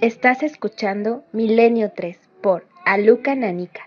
Estás escuchando Milenio 3 por Aluka Nanika.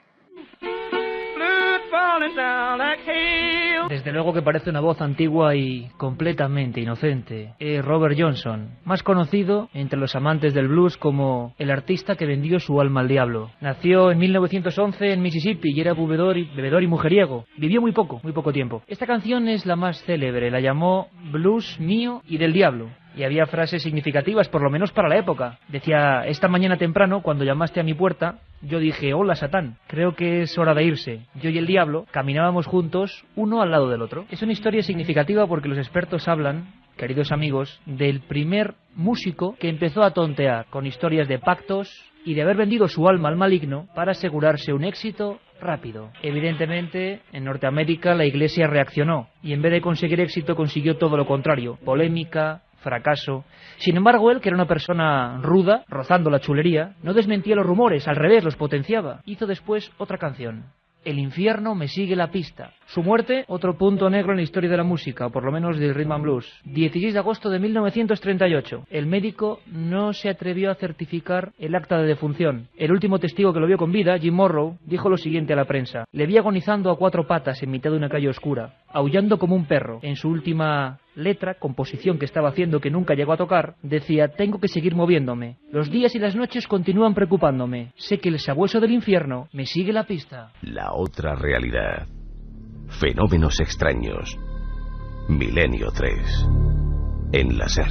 Desde luego que parece una voz antigua y completamente inocente. Robert Johnson, más conocido entre los amantes del blues como el artista que vendió su alma al diablo. Nació en 1911 en Mississippi y era bebedor y mujeriego. Vivió muy poco tiempo. Esta canción es la más célebre, la llamó Blues mío y del diablo. Y había frases significativas, por lo menos para la época. Decía: esta mañana temprano, cuando llamaste a mi puerta, yo dije: hola, Satán, creo que es hora de irse. Yo y el diablo caminábamos juntos, uno al lado del otro. Es una historia significativa porque los expertos hablan, queridos amigos, del primer músico que empezó a tontear con historias de pactos y de haber vendido su alma al maligno para asegurarse un éxito rápido. Evidentemente, en Norteamérica la Iglesia reaccionó y en vez de conseguir éxito consiguió todo lo contrario: polémica, fracaso. Sin embargo, él, que era una persona ruda, rozando la chulería, no desmentía los rumores, al revés, los potenciaba. Hizo después otra canción: El infierno me sigue la pista. Su muerte, otro punto negro en la historia de la música, o por lo menos del rhythm and blues. 16 de agosto de 1938. El médico no se atrevió a certificar el acta de defunción. El último testigo que lo vio con vida, Jim Morrow, dijo lo siguiente a la prensa: le vi agonizando a cuatro patas en mitad de una calle oscura, aullando como un perro. En su última letra, composición que estaba haciendo que nunca llegó a tocar, decía: tengo que seguir moviéndome. Los días y las noches continúan preocupándome. Sé que el sabueso del infierno me sigue la pista. La otra realidad. Fenómenos extraños. Milenio 3. En la SER.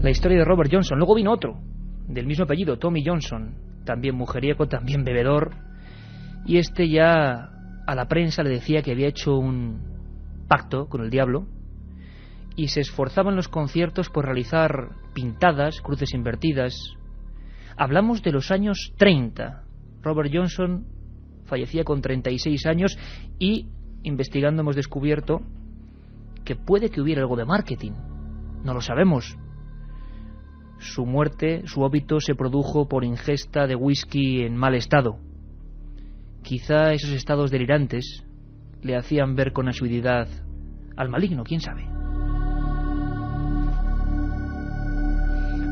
La historia de Robert Johnson. Luego vino otro, del mismo apellido, Tommy Johnson. También mujeriego, también bebedor. Y este ya a la prensa le decía que había hecho un pacto con el diablo y se esforzaba en los conciertos por realizar pintadas, cruces invertidas. Hablamos de los años 30. Robert Johnson fallecía con 36 años y, investigando, hemos descubierto que puede que hubiera algo de marketing. No lo sabemos. Su muerte, su óbito, se produjo por ingesta de whisky en mal estado. Quizá esos estados delirantes le hacían ver con asiduidad al maligno, quién sabe.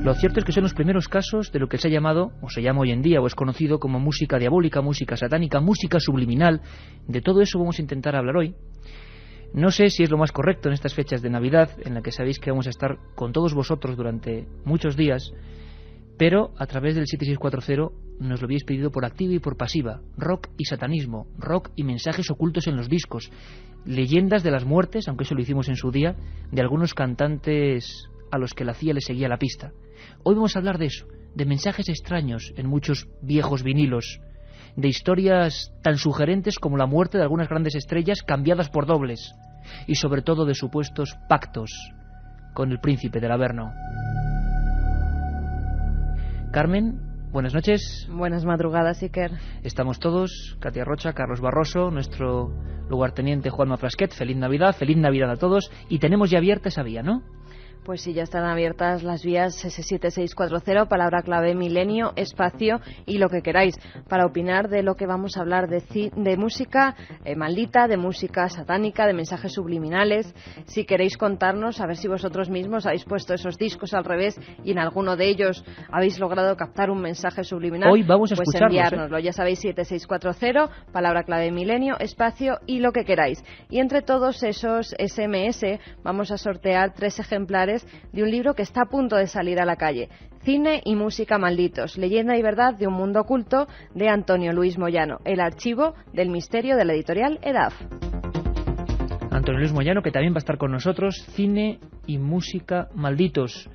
Lo cierto es que son los primeros casos de lo que se ha llamado, o se llama hoy en día, o es conocido como música diabólica, música satánica, música subliminal. De todo eso vamos a intentar hablar hoy. No sé si es lo más correcto en estas fechas de Navidad, en la que sabéis que vamos a estar con todos vosotros durante muchos días, pero a través del 7640 nos lo habéis pedido por activa y por pasiva. Rock y satanismo, rock y mensajes ocultos en los discos, leyendas de las muertes, aunque eso lo hicimos en su día, de algunos cantantes a los que la CIA le seguía la pista. Hoy vamos a hablar de eso, de mensajes extraños en muchos viejos vinilos, de historias tan sugerentes como la muerte de algunas grandes estrellas cambiadas por dobles, y sobre todo de supuestos pactos con el príncipe del Averno. Carmen, buenas noches. Buenas madrugadas, Iker. Estamos todos, Katia Rocha, Carlos Barroso, nuestro lugarteniente Juanma Frasquet. Feliz Navidad a todos. Y tenemos ya abierta esa vía, ¿no? Pues sí, ya están abiertas las vías 7640, palabra clave milenio, espacio y lo que queráis, para opinar de lo que vamos a hablar de música maldita, de música satánica, de mensajes subliminales. Si queréis contarnos, a ver si vosotros mismos habéis puesto esos discos al revés y en alguno de ellos habéis logrado captar un mensaje subliminal. Hoy vamos a pues escucharlos, enviárnoslo, ya sabéis, 7640, palabra clave milenio, espacio y lo que queráis. Y entre todos esos SMS vamos a sortear 3 ejemplares de un libro que está a punto de salir a la calle: Cine y música malditos, leyenda y verdad de un mundo oculto, de Antonio Luis Moyano, el archivo del misterio, de la editorial EDAF. Antonio Luis Moyano, que también va a estar con nosotros. Cine y música malditos,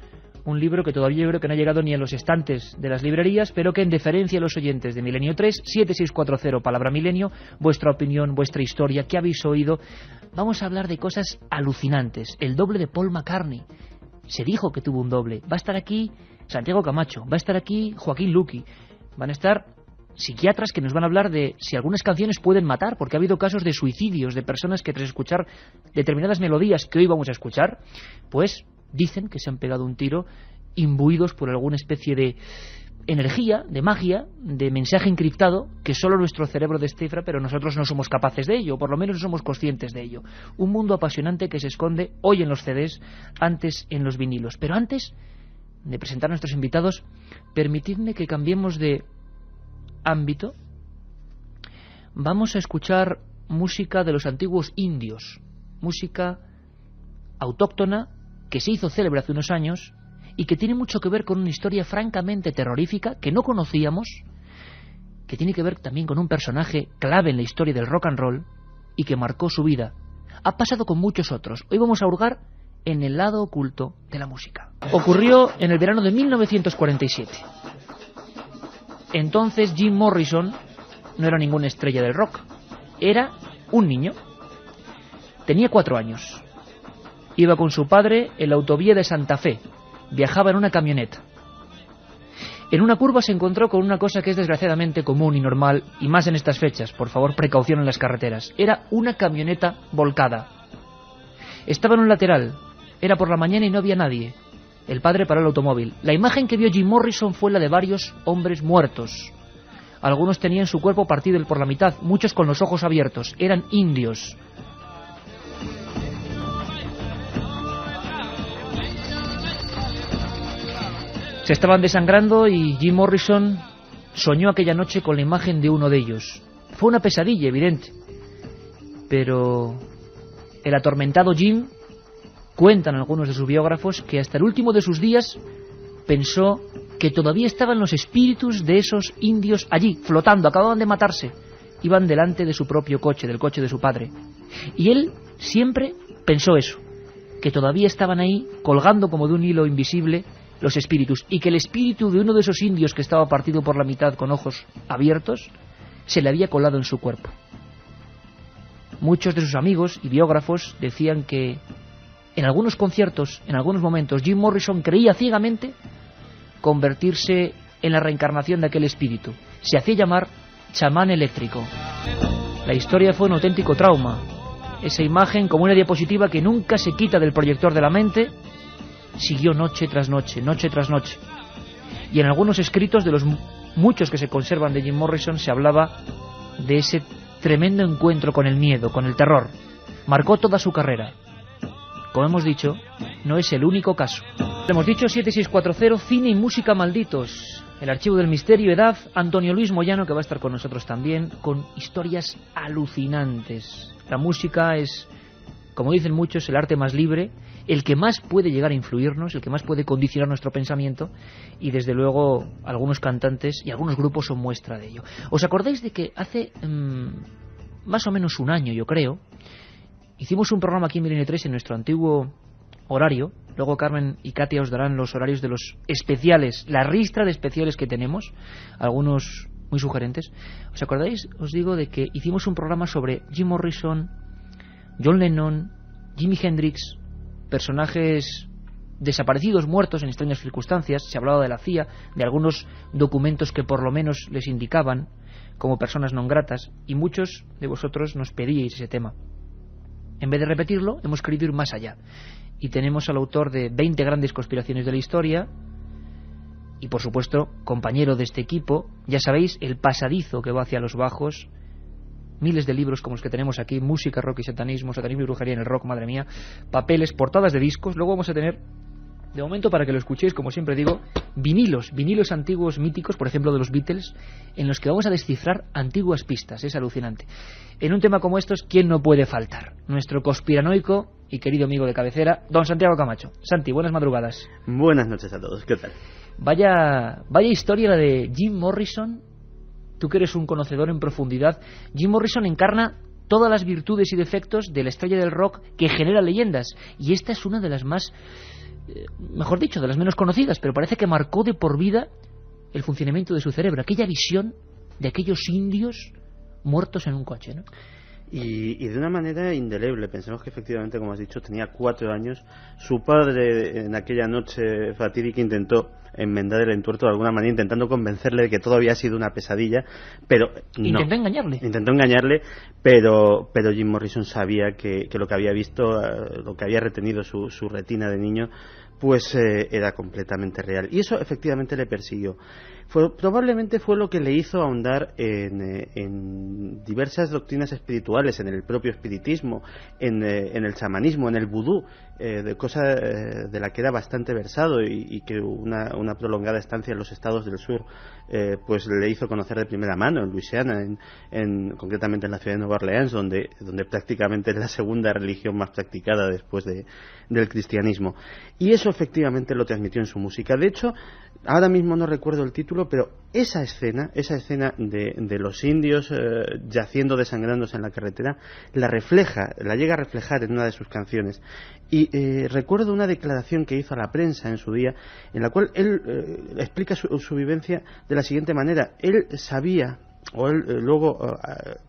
un libro que todavía yo creo que no ha llegado ni a los estantes de las librerías, pero que en deferencia a los oyentes de Milenio 3, 7640, palabra milenio, vuestra opinión, vuestra historia, ¿qué habéis oído? Vamos a hablar de cosas alucinantes. El doble de Paul McCartney. Se dijo que tuvo un doble. Va a estar aquí Santiago Camacho, va a estar aquí Joaquín Luqui. Van a estar psiquiatras que nos van a hablar de si algunas canciones pueden matar, porque ha habido casos de suicidios de personas que tras escuchar determinadas melodías que hoy vamos a escuchar, pues dicen que se han pegado un tiro imbuidos por alguna especie de energía, de magia, de mensaje encriptado que solo nuestro cerebro descifra, pero nosotros no somos capaces de ello, o por lo menos no somos conscientes de ello. Un mundo apasionante que se esconde hoy en los CDs, antes en los vinilos. Pero antes de presentar a nuestros invitados, permitidme que cambiemos de ámbito. Vamos a escuchar música de los antiguos indios, música autóctona que se hizo célebre hace unos años y que tiene mucho que ver con una historia francamente terrorífica que no conocíamos, que tiene que ver también con un personaje clave en la historia del rock and roll y que marcó su vida. Ha pasado con muchos otros. Hoy vamos a hurgar en el lado oculto de la música. Ocurrió en el verano de 1947. Entonces Jim Morrison no era ninguna estrella del rock. Era un niño. Tenía 4 años. Iba con su padre en la autovía de Santa Fe. Viajaba en una camioneta. En una curva se encontró con una cosa que es desgraciadamente común y normal, y más en estas fechas. Por favor, precaución en las carreteras. Era una camioneta volcada. Estaba en un lateral. Era por la mañana y no había nadie. El padre paró el automóvil. La imagen que vio Jim Morrison fue la de varios hombres muertos. Algunos tenían su cuerpo partido por la mitad, muchos con los ojos abiertos. Eran indios. Se estaban desangrando y Jim Morrison soñó aquella noche con la imagen de uno de ellos. Fue una pesadilla, evidente. Pero el atormentado Jim, cuentan algunos de sus biógrafos, que hasta el último de sus días pensó que todavía estaban los espíritus de esos indios allí, flotando, acababan de matarse. Iban delante de su propio coche, del coche de su padre. Y él siempre pensó eso, que todavía estaban ahí, colgando como de un hilo invisible, los espíritus, y que el espíritu de uno de esos indios que estaba partido por la mitad con ojos abiertos se le había colado en su cuerpo. Muchos de sus amigos y biógrafos decían que en algunos conciertos, en algunos momentos, Jim Morrison creía ciegamente convertirse en la reencarnación de aquel espíritu. Se hacía llamar chamán eléctrico. La historia fue un auténtico trauma. Esa imagen, como una diapositiva que nunca se quita del proyector de la mente, siguió noche tras noche, noche tras noche. Y en algunos escritos de los muchos que se conservan de Jim Morrison se hablaba de ese tremendo encuentro con el miedo, con el terror. Marcó toda su carrera. Como hemos dicho, no es el único caso. Hemos dicho 7640, cine y música malditos. El archivo del misterio, edad, Antonio Luis Moyano, que va a estar con nosotros también, con historias alucinantes. La música es, como dicen muchos, el arte más libre, el que más puede llegar a influirnos, el que más puede condicionar nuestro pensamiento, y desde luego algunos cantantes y algunos grupos son muestra de ello. ¿Os acordáis de que hace más o menos un año, yo creo, hicimos un programa aquí en Milenio 3 en nuestro antiguo horario? Luego Carmen y Katia os darán los horarios de los especiales, la ristra de especiales que tenemos, algunos muy sugerentes. ¿Os acordáis? Os digo de que hicimos un programa sobre Jim Morrison, John Lennon, Jimi Hendrix, personajes desaparecidos, muertos en extrañas circunstancias. Se hablaba de la CIA, de algunos documentos que por lo menos les indicaban como personas non gratas, y muchos de vosotros nos pedíais ese tema. En vez de repetirlo, hemos querido ir más allá. Y tenemos al autor de 20 grandes conspiraciones de la historia, y por supuesto, compañero de este equipo, ya sabéis, el pasadizo que va hacia los bajos, miles de libros como los que tenemos aquí, música, rock y satanismo, satanismo y brujería en el rock, madre mía, papeles, portadas de discos. Luego vamos a tener, de momento, para que lo escuchéis, como siempre digo, vinilos antiguos míticos, por ejemplo de los Beatles, en los que vamos a descifrar antiguas pistas. Es alucinante. En un tema como estos, ¿quién no puede faltar? Nuestro conspiranoico y querido amigo de cabecera, don Santiago Camacho. Santi, buenas madrugadas. Buenas noches a todos, ¿qué tal? Vaya historia la de Jim Morrison. Tú que eres un conocedor en profundidad. Jim Morrison encarna todas las virtudes y defectos de la estrella del rock que genera leyendas, y esta es una de las más, mejor dicho, de las menos conocidas, pero parece que marcó de por vida el funcionamiento de su cerebro, aquella visión de aquellos indios muertos en un coche, ¿no? Y de una manera indeleble. Pensemos que efectivamente, como has dicho, tenía 4 años. Su padre en aquella noche fatídica intentó enmendar el entuerto de alguna manera, intentando convencerle de que todo había sido una pesadilla, pero no. Intentó engañarle, pero Jim Morrison sabía que lo que había visto, lo que había retenido su retina de niño, pues era completamente real. Y eso efectivamente le persiguió. Probablemente fue lo que le hizo ahondar en diversas doctrinas espirituales, en el propio espiritismo, en el chamanismo, en el vudú, cosa de la que era bastante versado y que una prolongada estancia en los estados del sur pues le hizo conocer de primera mano en Luisiana, concretamente en la ciudad de Nueva Orleans, donde prácticamente es la segunda religión más practicada después del cristianismo. Y eso efectivamente lo transmitió en su música. De hecho, ahora mismo no recuerdo el título, pero esa escena de los indios yaciendo desangrándose en la carretera, la llega a reflejar en una de sus canciones. Y recuerdo una declaración que hizo a la prensa en su día, en la cual él explica su vivencia de la siguiente manera. Él sabía, o él luego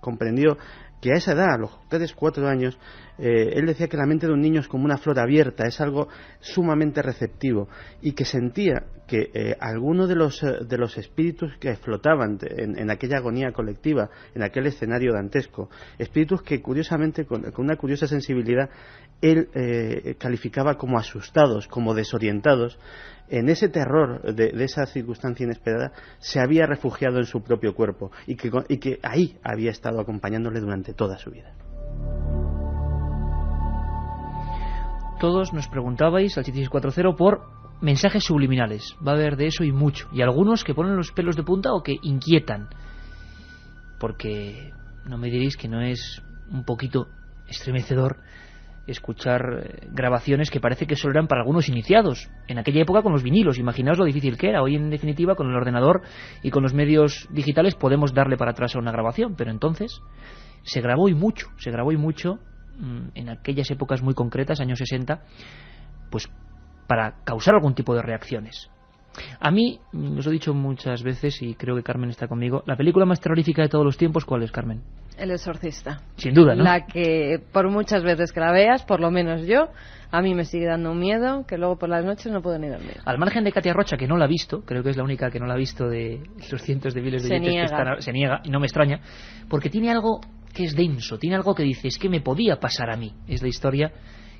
comprendió, que a esa edad, a los 3-4 años, él decía que la mente de un niño es como una flor abierta, es algo sumamente receptivo, y que sentía que algunos de los espíritus que flotaban en aquella agonía colectiva, en aquel escenario dantesco, espíritus que curiosamente, con una curiosa sensibilidad, él calificaba como asustados, como desorientados, en ese terror de esa circunstancia inesperada, se había refugiado en su propio cuerpo y que ahí había estado acompañándole durante toda su vida. Todos nos preguntabais al 7640 por mensajes subliminales. Va a haber de eso y mucho. Y algunos que ponen los pelos de punta o que inquietan. Porque no me diréis que no es un poquito estremecedor escuchar grabaciones que parece que solo eran para algunos iniciados. En aquella época con los vinilos, imaginaos lo difícil que era. Hoy en definitiva con el ordenador y con los medios digitales podemos darle para atrás a una grabación, pero entonces se grabó y mucho en aquellas épocas muy concretas, años 60, pues para causar algún tipo de reacciones. A mí, os he dicho muchas veces, y creo que Carmen está conmigo, la película más terrorífica de todos los tiempos, ¿cuál es, Carmen? El Exorcista. Sin duda, ¿no? La que por muchas veces que la veas, por lo menos yo, a mí me sigue dando un miedo que luego por las noches no puedo ni dormir. Al margen de Katia Rocha, que no la ha visto, creo que es la única que no la ha visto de los cientos de miles de oyentes que están, se niega, y no me extraña, porque tiene algo que es denso, tiene algo que dice, es que me podía pasar a mí. Es la historia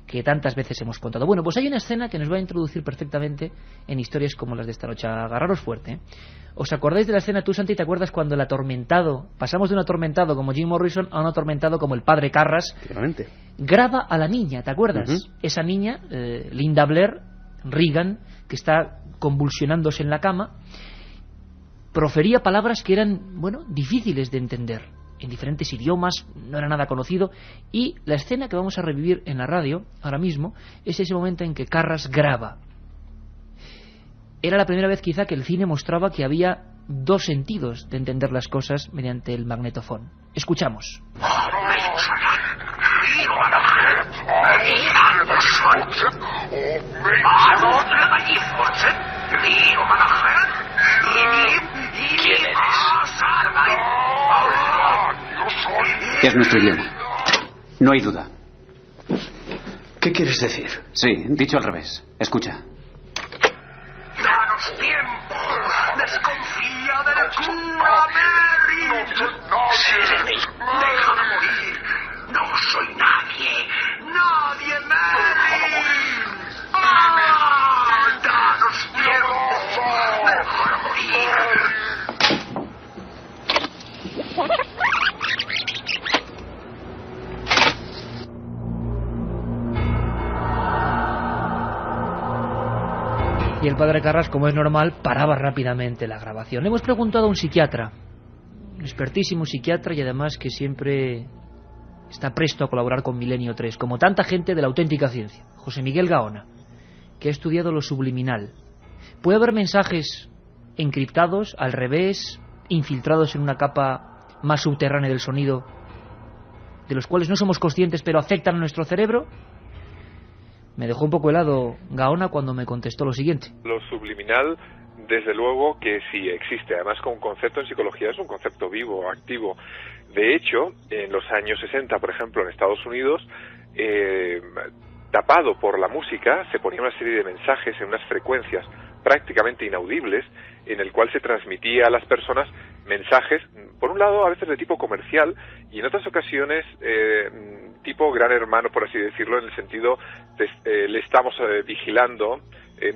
que tantas veces hemos contado. Bueno, pues hay una escena que nos va a introducir perfectamente en historias como las de esta noche. Agarraros fuerte, ¿eh? ¿Os acordáis de la escena? Tú, Santi, ¿te acuerdas cuando el atormentado, pasamos de un atormentado como Jim Morrison a un atormentado como el padre Carras? Claramente. Graba a la niña, ¿te acuerdas? Uh-huh. Esa niña, Linda Blair, Regan, que está convulsionándose en la cama, profería palabras que eran, bueno, difíciles de entender, en diferentes idiomas, no era nada conocido, y la escena que vamos a revivir en la radio ahora mismo es ese momento en que Carras graba. Era la primera vez quizá que el cine mostraba que había dos sentidos de entender las cosas mediante el magnetofón. Escuchamos. ¿Quién eres? Es nuestro idioma. No hay duda. ¿Qué quieres decir? Sí, dicho al revés. Escucha. ¡Danos tiempo! ¡Desconfía del cura Merry! ¡Sirene! ¡Déjame morir! ¡No soy nadie! ¡Nadie, Merry! ¡Ah! ¡Danos tiempo! ¡Déjame morir! Y el padre Carras, como es normal, paraba rápidamente la grabación. Le hemos preguntado a un psiquiatra, un expertísimo psiquiatra, y además que siempre está presto a colaborar con Milenio 3, como tanta gente de la auténtica ciencia, José Miguel Gaona, que ha estudiado lo subliminal. ¿Puede haber mensajes encriptados, al revés, infiltrados en una capa más subterránea del sonido, de los cuales no somos conscientes pero afectan a nuestro cerebro? Me dejó un poco helado Gaona cuando me contestó lo siguiente. Lo subliminal, desde luego que sí existe. Además, como concepto en psicología es un concepto vivo, activo. De hecho, en los años 60, por ejemplo, en Estados Unidos, tapado por la música, se ponía una serie de mensajes en unas frecuencias prácticamente inaudibles, en el cual se transmitía a las personas mensajes, por un lado a veces de tipo comercial y en otras ocasiones tipo gran hermano, por así decirlo, en el sentido de le estamos vigilando,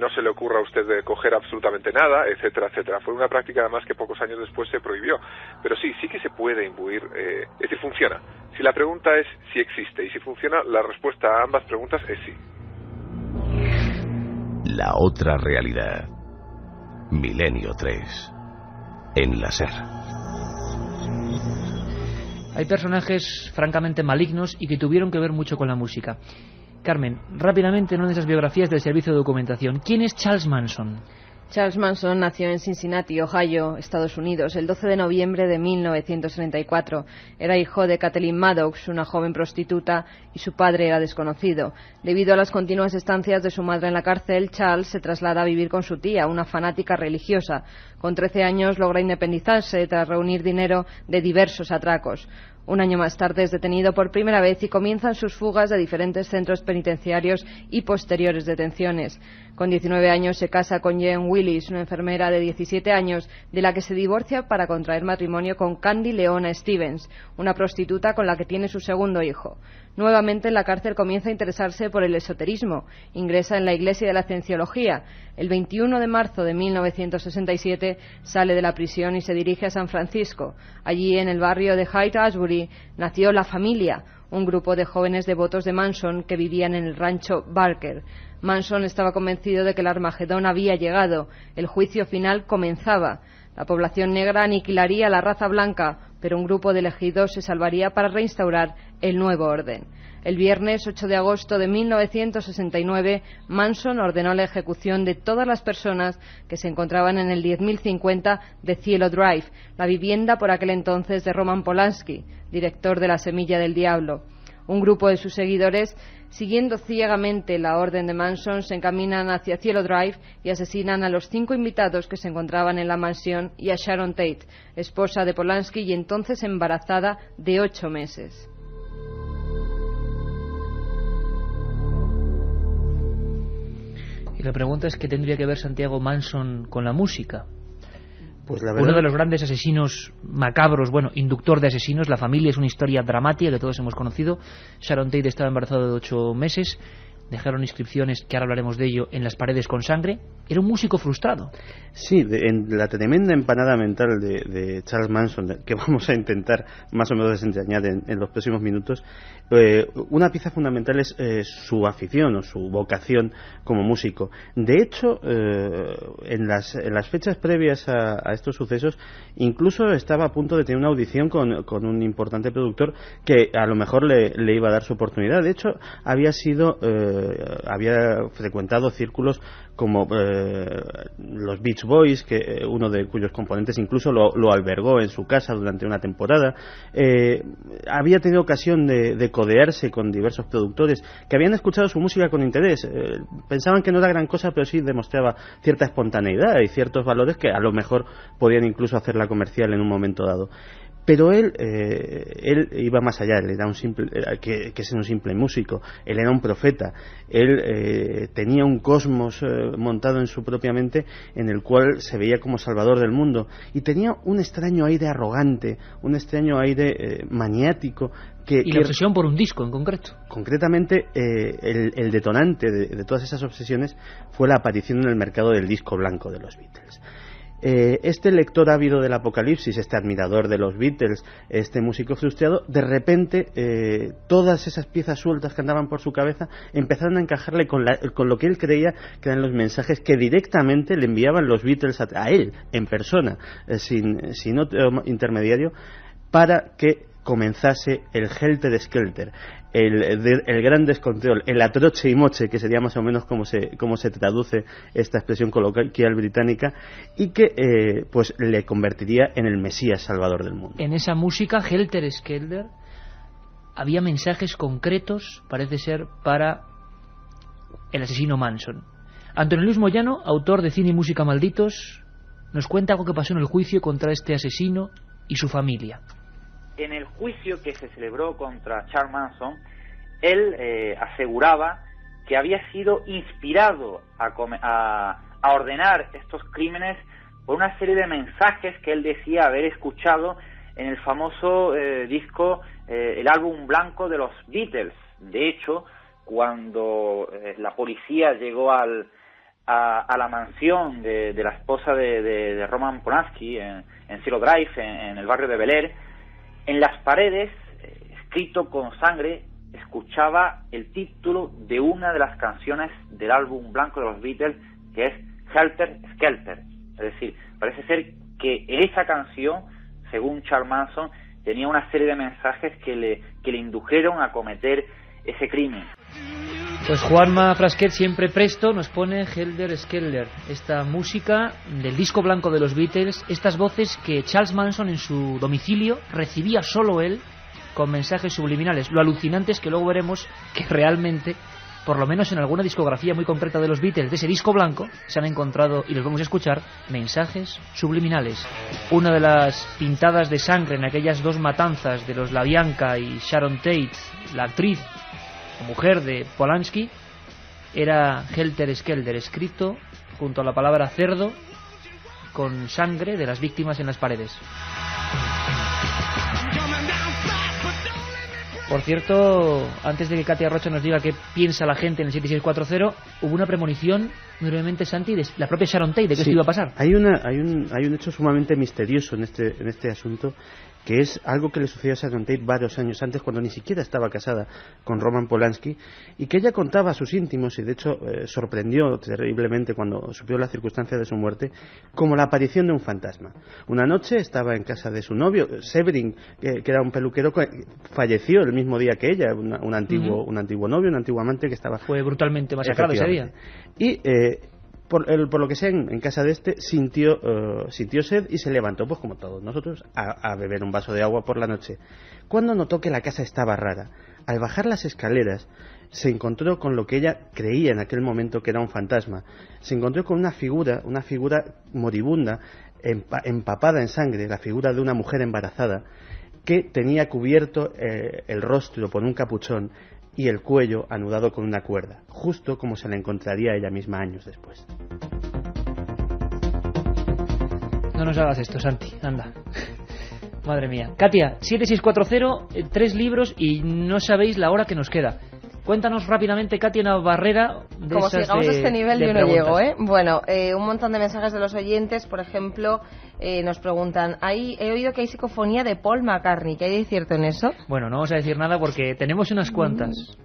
no se le ocurra a usted de coger absolutamente nada, etcétera, etcétera. Fue una práctica además que pocos años después se prohibió, pero sí que se puede imbuir, es decir, funciona. Si la pregunta es si existe y si funciona, la respuesta a ambas preguntas es sí. La otra realidad. Milenio 3. En la SER. Hay personajes francamente malignos y que tuvieron que ver mucho con la música. Carmen, rápidamente, en una de esas biografías del Servicio de Documentación, ¿quién es Charles Manson? Charles Manson nació en Cincinnati, Ohio, Estados Unidos, el 12 de noviembre de 1934. Era hijo de Kathleen Maddox, una joven prostituta, y su padre era desconocido. Debido a las continuas estancias de su madre en la cárcel, Charles se traslada a vivir con su tía, una fanática religiosa. Con 13 años logra independizarse tras reunir dinero de diversos atracos. Un año más tarde es detenido por primera vez y comienzan sus fugas de diferentes centros penitenciarios y posteriores detenciones. Con 19 años se casa con Jane Willis, una enfermera de 17 años, de la que se divorcia para contraer matrimonio con Candy Leona Stevens, una prostituta con la que tiene su segundo hijo. Nuevamente en la cárcel comienza a interesarse por el esoterismo. Ingresa en la Iglesia de la Cienciología. El 21 de marzo de 1967 sale de la prisión y se dirige a San Francisco. Allí, en el barrio de Haight-Ashbury, nació La Familia, un grupo de jóvenes devotos de Manson que vivían en el rancho Barker. Manson estaba convencido de que el Armagedón había llegado. El juicio final comenzaba. La población negra aniquilaría a la raza blanca, pero un grupo de elegidos se salvaría para reinstaurar el nuevo orden. El viernes 8 de agosto de 1969, Manson ordenó la ejecución de todas las personas que se encontraban en el 10.050 de Cielo Drive, la vivienda por aquel entonces de Roman Polanski, director de La Semilla del Diablo. Un grupo de sus seguidores, siguiendo ciegamente la orden de Manson, se encaminan hacia Cielo Drive y asesinan a los 5 invitados que se encontraban en la mansión y a Sharon Tate, esposa de Polanski y entonces embarazada de 8 meses. Y la pregunta es, ¿qué tendría que ver Santiago Manson con la música? Pues la verdad... Uno de los grandes asesinos macabros, bueno, inductor de asesinos. La Familia es una historia dramática que todos hemos conocido. Sharon Tate estaba embarazada de 8 meses. Dejaron inscripciones, que ahora hablaremos de ello, en las paredes con sangre. Era un músico frustrado. Sí, en la tremenda empanada mental de Charles Manson, que vamos a intentar más o menos desentrañar en los próximos minutos, una pieza fundamental es su afición o su vocación como músico. De hecho, en las fechas previas a estos sucesos, incluso estaba a punto de tener una audición con un importante productor que a lo mejor le iba a dar su oportunidad. De hecho, había frecuentado círculos como los Beach Boys, uno de cuyos componentes incluso lo albergó en su casa durante una temporada. Había tenido ocasión de codearse con diversos productores que habían escuchado su música con interés. Pensaban que no era gran cosa, pero sí demostraba cierta espontaneidad y ciertos valores que a lo mejor podían incluso hacerla comercial en un momento dado. Pero él iba más allá. Él era un simple músico. Él era un profeta. Él tenía un cosmos montado en su propia mente, en el cual se veía como salvador del mundo, y tenía un extraño aire arrogante, un extraño aire maniático. Y la obsesión por un disco en concreto. Concretamente, el detonante de todas esas obsesiones fue la aparición en el mercado del disco blanco de los Beatles. Este lector ávido del Apocalipsis, este admirador de los Beatles, este músico frustrado, de repente todas esas piezas sueltas que andaban por su cabeza empezaron a encajarle con lo que él creía que eran los mensajes que directamente le enviaban los Beatles a él, en persona, sin otro intermediario, para que comenzase el Helter Skelter, el gran descontrol, el atroche y moche, que sería más o menos como se traduce esta expresión coloquial británica, y que pues le convertiría en el Mesías salvador del mundo. En esa música, Helter Skelter, había mensajes concretos, parece ser, para el asesino Manson. Antonio Luis Moyano, autor de Cine y Música Malditos, nos cuenta algo que pasó en el juicio contra este asesino y su familia. En el juicio que se celebró contra Charles Manson, él aseguraba que había sido inspirado a ordenar estos crímenes por una serie de mensajes que él decía haber escuchado en el famoso disco, el álbum blanco de los Beatles. De hecho, cuando la policía llegó a la mansión de la esposa de Roman Polanski en Cielo Drive, en el barrio de Bel Air, en las paredes, escrito con sangre, escuchaba el título de una de las canciones del álbum blanco de los Beatles, que es Helter Skelter. Es decir, parece ser que esa canción, según Charles Manson, tenía una serie de mensajes que le indujeron a cometer ese crimen. Pues Juanma Frasquet, siempre presto, nos pone Helter Skelter, esta música del disco blanco de los Beatles, estas voces que Charles Manson en su domicilio recibía solo él, con mensajes subliminales. Lo alucinante es que luego veremos que realmente, por lo menos en alguna discografía muy concreta de los Beatles, de ese disco blanco, se han encontrado, y los vamos a escuchar, mensajes subliminales. Una de las pintadas de sangre en aquellas dos matanzas de los LaBianca y Sharon Tate, la actriz o mujer de Polanski, era Helter Skelter, escrito junto a la palabra cerdo, con sangre de las víctimas en las paredes. Por cierto, antes de que Katia Rocha nos diga qué piensa la gente en el 7640, hubo una premonición, muy brevemente, Santi, de la propia Sharon Tate, de que esto iba a pasar. Hay un hecho sumamente misterioso en este asunto, que es algo que le sucedió a Sharon Tate varios años antes, cuando ni siquiera estaba casada con Roman Polanski, y que ella contaba a sus íntimos, y de hecho sorprendió terriblemente cuando supo la circunstancia de su muerte, como la aparición de un fantasma. Una noche estaba en casa de su novio, Severin, que era un peluquero, falleció el mismo día que ella, un antiguo novio, un antiguo amante que estaba... Fue brutalmente masacrado ese día. Y... por lo que sea, en casa de sintió sed y se levantó, pues como todos nosotros, a beber un vaso de agua por la noche. Cuando notó que la casa estaba rara, al bajar las escaleras, se encontró con lo que ella creía en aquel momento que era un fantasma. Se encontró con una figura moribunda, empapada en sangre, la figura de una mujer embarazada, que tenía cubierto el rostro por un capuchón y el cuello anudado con una cuerda, justo como se la encontraría ella misma años después. No nos hagas esto, Santi, anda. Madre mía. Katia, 7640, 3 libros y no sabéis la hora que nos queda. Cuéntanos rápidamente, Katia, una barrera de como esas sigamos a este nivel yo no preguntas. llego, ¿eh? Bueno, un montón de mensajes de los oyentes, por ejemplo, nos preguntan, he oído que hay psicofonía de Paul McCartney, ¿qué hay de cierto en eso? Bueno, no vamos a decir nada porque tenemos unas cuantas.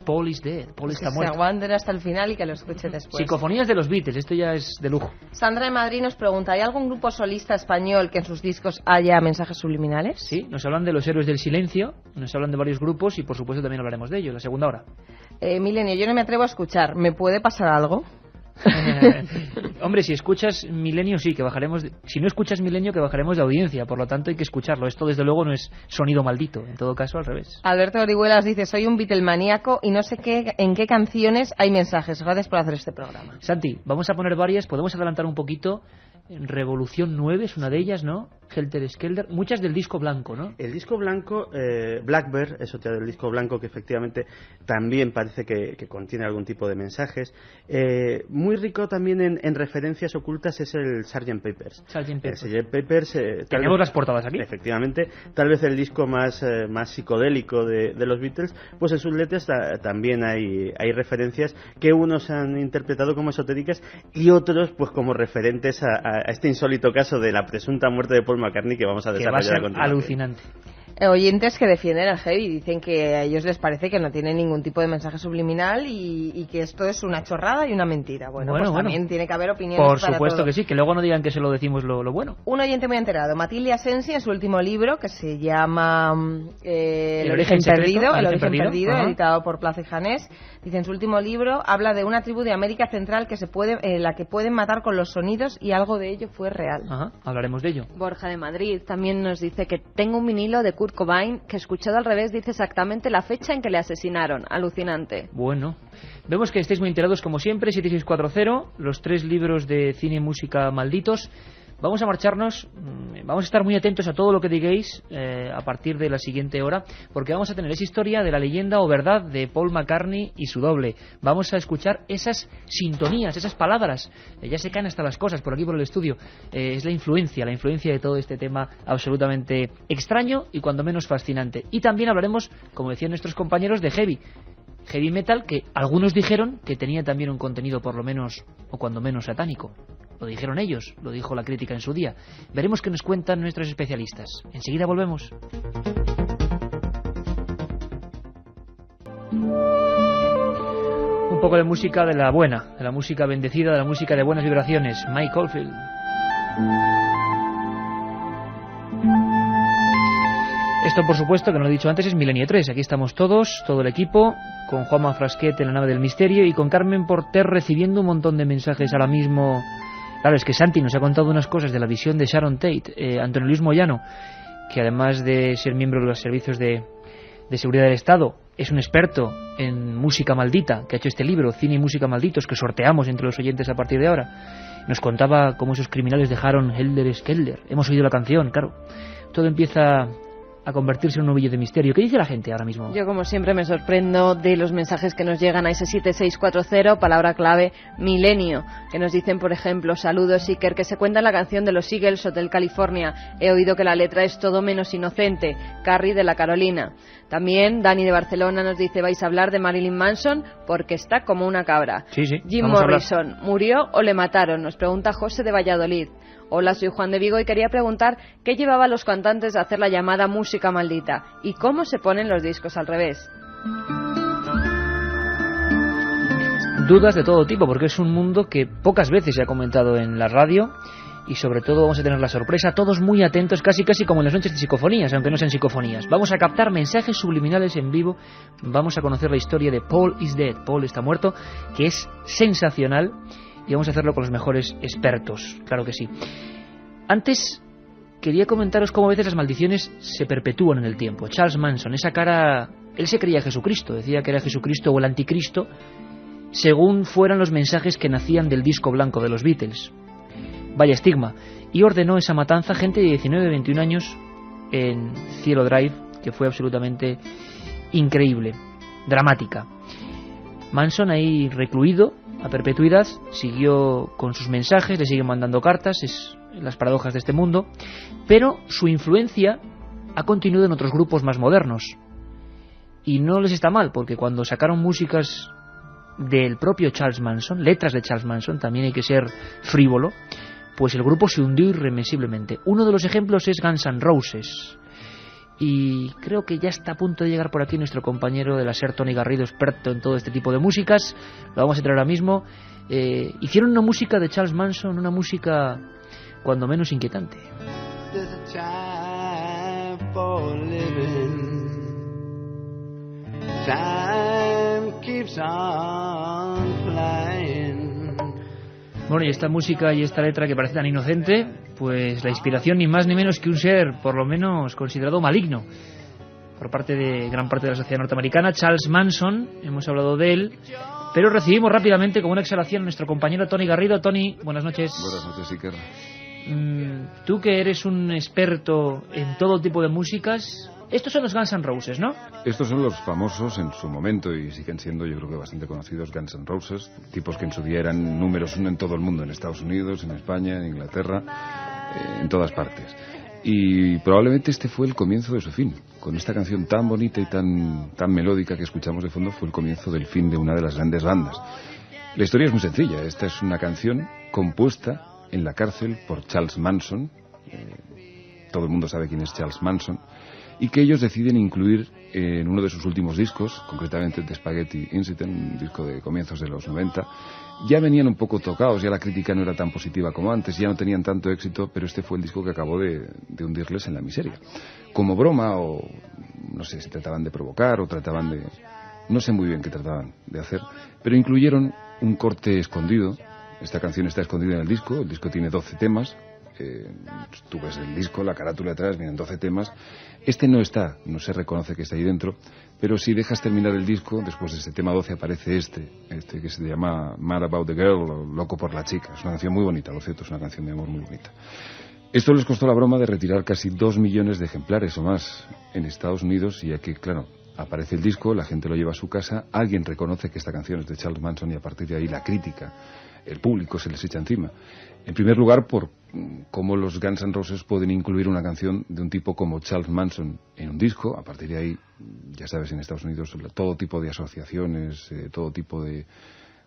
Paul is dead, Paul está muerto. Que se aguanten hasta el final y que lo escuche después. Psicofonías de los Beatles, esto ya es de lujo. Sandra de Madrid nos pregunta, ¿hay algún grupo solista español que en sus discos haya mensajes subliminales? Sí, nos hablan de los Héroes del Silencio, nos hablan de varios grupos y por supuesto también hablaremos de ellos, la segunda hora. Milenio, yo no me atrevo a escuchar, ¿me puede pasar algo? Hombre, si escuchas Milenio sí, que bajaremos si no escuchas Milenio, que bajaremos de audiencia, por lo tanto hay que escucharlo. Esto desde luego no es sonido maldito, en todo caso al revés. Alberto Orihuelas dice, soy un Beatlemaníaco y no sé en qué canciones hay mensajes. Gracias por hacer este programa. Santi, vamos a poner varias, podemos adelantar un poquito. Revolución 9 es una de ellas, ¿no? Helter Skelter, muchas del disco blanco, ¿no? El disco blanco, Blackbird, es otra del disco blanco que efectivamente también parece que contiene algún tipo de mensajes. Muy rico también en referencias ocultas es el Sgt. Papers. Sgt. Papers. Tenemos las portadas aquí. Efectivamente, tal vez el disco más psicodélico de los Beatles, pues en sus letras también hay referencias que unos han interpretado como esotéricas y otros pues como referentes a este insólito caso de la presunta muerte de Paul McCartney que vamos a desarrollar a continuación. Alucinante. Oyentes que defienden al heavy, dicen que a ellos les parece que no tiene ningún tipo de mensaje subliminal y que esto es una chorrada y una mentira. Bueno, también tiene que haber opiniones por para supuesto todo. Que sí, que luego no digan que se lo decimos lo bueno. Un oyente muy enterado, Matilde Asensi, en su último libro, que se llama El origen perdido, editado por Plaza y Janés, dice en su último libro, habla de una tribu de América Central que la que pueden matar con los sonidos y algo de ello fue real. Ajá, hablaremos de ello. Borja de Madrid también nos dice que tengo un vinilo de Kurt Cobain que escuchado al revés dice exactamente la fecha en que le asesinaron. Alucinante. Bueno, vemos que estáis muy enterados como siempre. 7640, los 3 libros de cine y música malditos. Vamos a marcharnos, vamos a estar muy atentos a todo lo que digáis a partir de la siguiente hora, porque vamos a tener esa historia de la leyenda o verdad de Paul McCartney y su doble. Vamos a escuchar esas sintonías, esas palabras. Ya se caen hasta las cosas por aquí por el estudio. Es la influencia de todo este tema absolutamente extraño y cuando menos fascinante. Y también hablaremos, como decían nuestros compañeros, de heavy metal, que algunos dijeron que tenía también un contenido por lo menos, o cuando menos satánico. Lo dijeron ellos, lo dijo la crítica en su día. Veremos qué nos cuentan nuestros especialistas. Enseguida volvemos. Un poco de música de la buena, de la música bendecida, de la música de buenas vibraciones. Mike Oldfield. Esto, por supuesto, que no lo he dicho antes, es Milenio 3. Aquí estamos todos, todo el equipo, con Juanma Frasquet en la nave del misterio y con Carmen Porter recibiendo un montón de mensajes ahora mismo. Claro, es que Santi nos ha contado unas cosas de la visión de Sharon Tate. Antonio Luis Moyano, que además de ser miembro de los servicios de seguridad del Estado, es un experto en música maldita, que ha hecho este libro, Cine y Música Malditos, que sorteamos entre los oyentes a partir de ahora. Nos contaba cómo esos criminales dejaron Helter Skelter. Hemos oído la canción, claro. Todo empieza a convertirse en un ovillo de misterio. ¿Qué dice la gente ahora mismo? Yo, como siempre, me sorprendo de los mensajes que nos llegan a ese 7640, palabra clave milenio, que nos dicen, por ejemplo, saludos Iker, que se cuenta en la canción de los Eagles, Hotel California. He oído que la letra es todo menos inocente. Carrie de la Carolina. También Dani de Barcelona nos dice, vais a hablar de Marilyn Manson porque está como una cabra. Sí, sí. Jim Morrison, ¿murió o le mataron? Nos pregunta José de Valladolid. Hola, soy Juan de Vigo y quería preguntar qué llevaba a los cantantes a hacer la llamada música maldita y cómo se ponen los discos al revés. Dudas de todo tipo, porque es un mundo que pocas veces se ha comentado en la radio y sobre todo vamos a tener la sorpresa, todos muy atentos, casi como en las noches de psicofonías, aunque no sean psicofonías. Vamos a captar mensajes subliminales en vivo, vamos a conocer la historia de Paul is Dead, Paul está muerto, que es sensacional. Y vamos a hacerlo con los mejores expertos, claro que sí. Antes quería comentaros cómo a veces las maldiciones se perpetúan en el tiempo. Charles Manson, esa cara, él se creía Jesucristo, decía que era Jesucristo o el anticristo, según fueran los mensajes que nacían del disco blanco de los Beatles. Vaya estigma. Y ordenó esa matanza, gente de 19, 21 años, en Cielo Drive, que fue absolutamente increíble, dramática. Manson ahí recluido a perpetuidad, siguió con sus mensajes, le siguen mandando cartas, es las paradojas de este mundo, pero su influencia ha continuado en otros grupos más modernos. Y no les está mal, porque cuando sacaron músicas del propio Charles Manson, letras de Charles Manson, también hay que ser frívolo, pues el grupo se hundió irremisiblemente. Uno de los ejemplos es Guns N' Roses. Y creo que ya está a punto de llegar por aquí nuestro compañero de la SER, Tony Garrido, experto en todo este tipo de músicas. Lo vamos a traer ahora mismo. Hicieron una música de Charles Manson, una música cuando menos inquietante. Bueno, y esta música y esta letra que parece tan inocente, pues la inspiración ni más ni menos que un ser, por lo menos considerado maligno, por parte de gran parte de la sociedad norteamericana, Charles Manson, hemos hablado de él, pero recibimos rápidamente como una exhalación a nuestro compañero Tony Garrido. Tony, buenas noches. Buenas noches, Iker. Tú que eres un experto en todo tipo de músicas, estos son los Guns N' Roses, ¿no? Estos son los famosos en su momento y siguen siendo, yo creo que bastante conocidos, Guns N' Roses, tipos que en su día eran números uno en todo el mundo, en Estados Unidos, en España, en Inglaterra, en todas partes. Y probablemente este fue el comienzo de su fin. Con esta canción tan bonita y tan melódica que escuchamos de fondo, fue el comienzo del fin de una de las grandes bandas. La historia es muy sencilla. Esta es una canción compuesta en la cárcel por Charles Manson. Todo el mundo sabe quién es Charles Manson. Y que ellos deciden incluir en uno de sus últimos discos, concretamente The Spaghetti Incident, un disco de comienzos de los 90. Ya venían un poco tocados, ya la crítica no era tan positiva como antes, ya no tenían tanto éxito, pero este fue el disco que acabó de hundirles en la miseria. Como broma, o no sé si trataban de provocar o trataban de... no sé muy bien qué trataban de hacer, pero incluyeron un corte escondido. Esta canción está escondida en el disco tiene 12 temas. Tú ves el disco, la carátula atrás, vienen 12 temas. Este no está, no se reconoce que está ahí dentro, pero si dejas terminar el disco, después de este tema 12 aparece este que se llama Mad About the Girl, o Loco por la chica. Es una canción muy bonita, lo cierto, es una canción de amor muy bonita. Esto les costó la broma de retirar casi 2 millones de ejemplares o más en Estados Unidos, y aquí, claro, aparece el disco, la gente lo lleva a su casa, alguien reconoce que esta canción es de Charles Manson y a partir de ahí la crítica, el público se les echa encima. En primer lugar, por cómo los Guns N' Roses pueden incluir una canción de un tipo como Charles Manson en un disco. A partir de ahí, ya sabes, en Estados Unidos todo tipo de asociaciones, todo tipo de,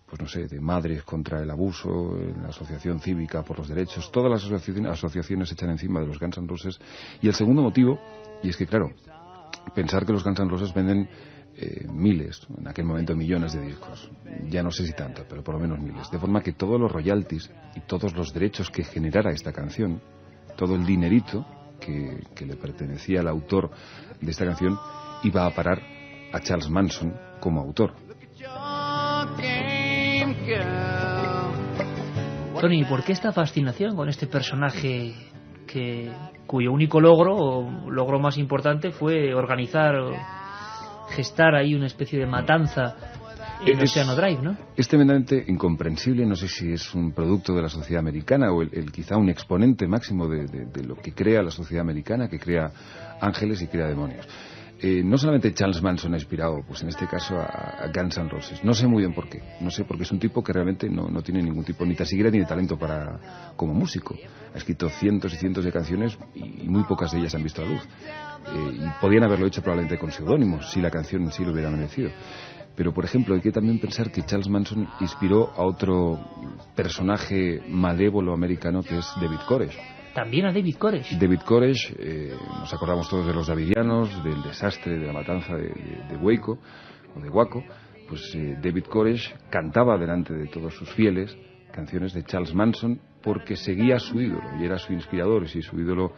pues no sé, de madres contra el abuso, la asociación cívica por los derechos, todas las asociaciones se echan encima de los Guns N' Roses. Y el segundo motivo, y es que claro, pensar que los Guns N' Roses venden miles, en aquel momento millones de discos, ya no sé si tanto, pero por lo menos miles, de forma que todos los royalties y todos los derechos que generara esta canción, todo el dinerito que le pertenecía al autor de esta canción, iba a parar a Charles Manson como autor. Tony, ¿por qué esta fascinación con este personaje cuyo único logro, o logro más importante, fue organizar o gestar ahí una especie de matanza en Oceano Drive, ¿no? Es tremendamente incomprensible, no sé si es un producto de la sociedad americana o quizá un exponente máximo de lo que crea la sociedad americana, que crea ángeles y crea demonios. No solamente Charles Manson ha inspirado, pues en este caso, a Guns N' Roses. No sé muy bien por qué. No sé, porque es un tipo que realmente no tiene ningún tipo ni tasigura ni de talento como músico. Ha escrito cientos y cientos de canciones y muy pocas de ellas han visto la luz. Y podían haberlo hecho probablemente con seudónimos, si la canción en sí lo hubiera merecido. Pero, por ejemplo, hay que también pensar que Charles Manson inspiró a otro personaje malévolo americano, que es David Koresh. También a David Koresh. David Koresh, nos acordamos todos de los Davidianos, del desastre, de la matanza de Waco, o de Waco. Pues David Koresh cantaba delante de todos sus fieles canciones de Charles Manson porque seguía a su ídolo y era su inspirador, y su ídolo,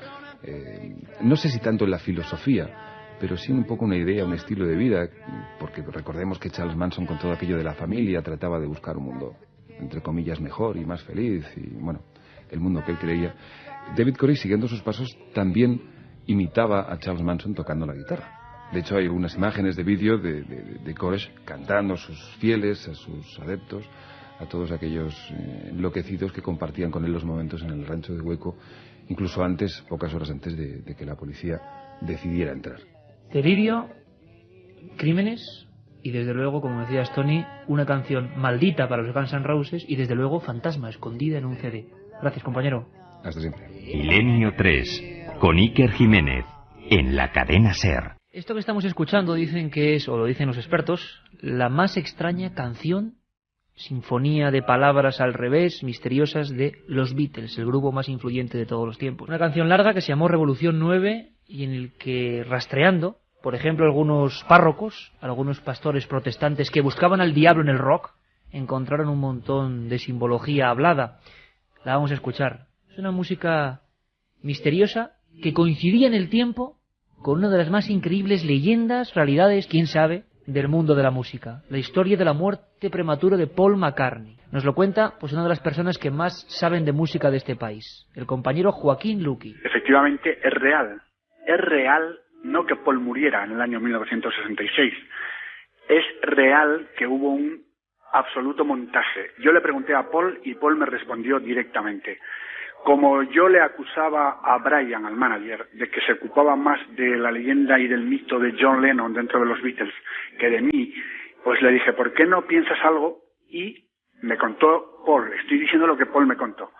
no sé si tanto en la filosofía, pero sí un poco una idea, un estilo de vida, porque recordemos que Charles Manson, con todo aquello de la familia, trataba de buscar un mundo, entre comillas, mejor y más feliz, y bueno, el mundo que él creía. David Koresh, siguiendo sus pasos, también imitaba a Charles Manson tocando la guitarra. De hecho, hay algunas imágenes de vídeo de Koresh cantando a sus fieles, a sus adeptos, a todos aquellos enloquecidos que compartían con él los momentos en el rancho de Waco, incluso antes, pocas horas antes de que la policía decidiera entrar. Delirio, crímenes y, desde luego, como decías, Tony, una canción maldita para los Guns N' Roses y, desde luego, fantasma escondida en un CD. Gracias, compañero. Hasta siempre. Milenio 3, con Iker Jiménez, en la cadena SER. Esto que estamos escuchando dicen que es, o lo dicen los expertos, la más extraña canción, sinfonía de palabras al revés, misteriosas, de los Beatles, el grupo más influyente de todos los tiempos. Una canción larga que se llamó Revolución 9 y en el que, rastreando, por ejemplo, algunos párrocos, algunos pastores protestantes que buscaban al diablo en el rock, encontraron un montón de simbología hablada. La vamos a escuchar. Es una música misteriosa que coincidía en el tiempo con una de las más increíbles leyendas, realidades, quién sabe, del mundo de la música. La historia de la muerte prematura de Paul McCartney. Nos lo cuenta pues una de las personas que más saben de música de este país, el compañero Joaquín Luqui. Efectivamente, es real. Es real no que Paul muriera en el año 1966. Es real que hubo un absoluto montaje. Yo le pregunté a Paul y Paul me respondió directamente. Como yo le acusaba a Brian, al manager, de que se ocupaba más de la leyenda y del mito de John Lennon dentro de los Beatles que de mí, pues le dije, ¿por qué no piensas algo? Y me contó Paul, estoy diciendo lo que Paul me contó.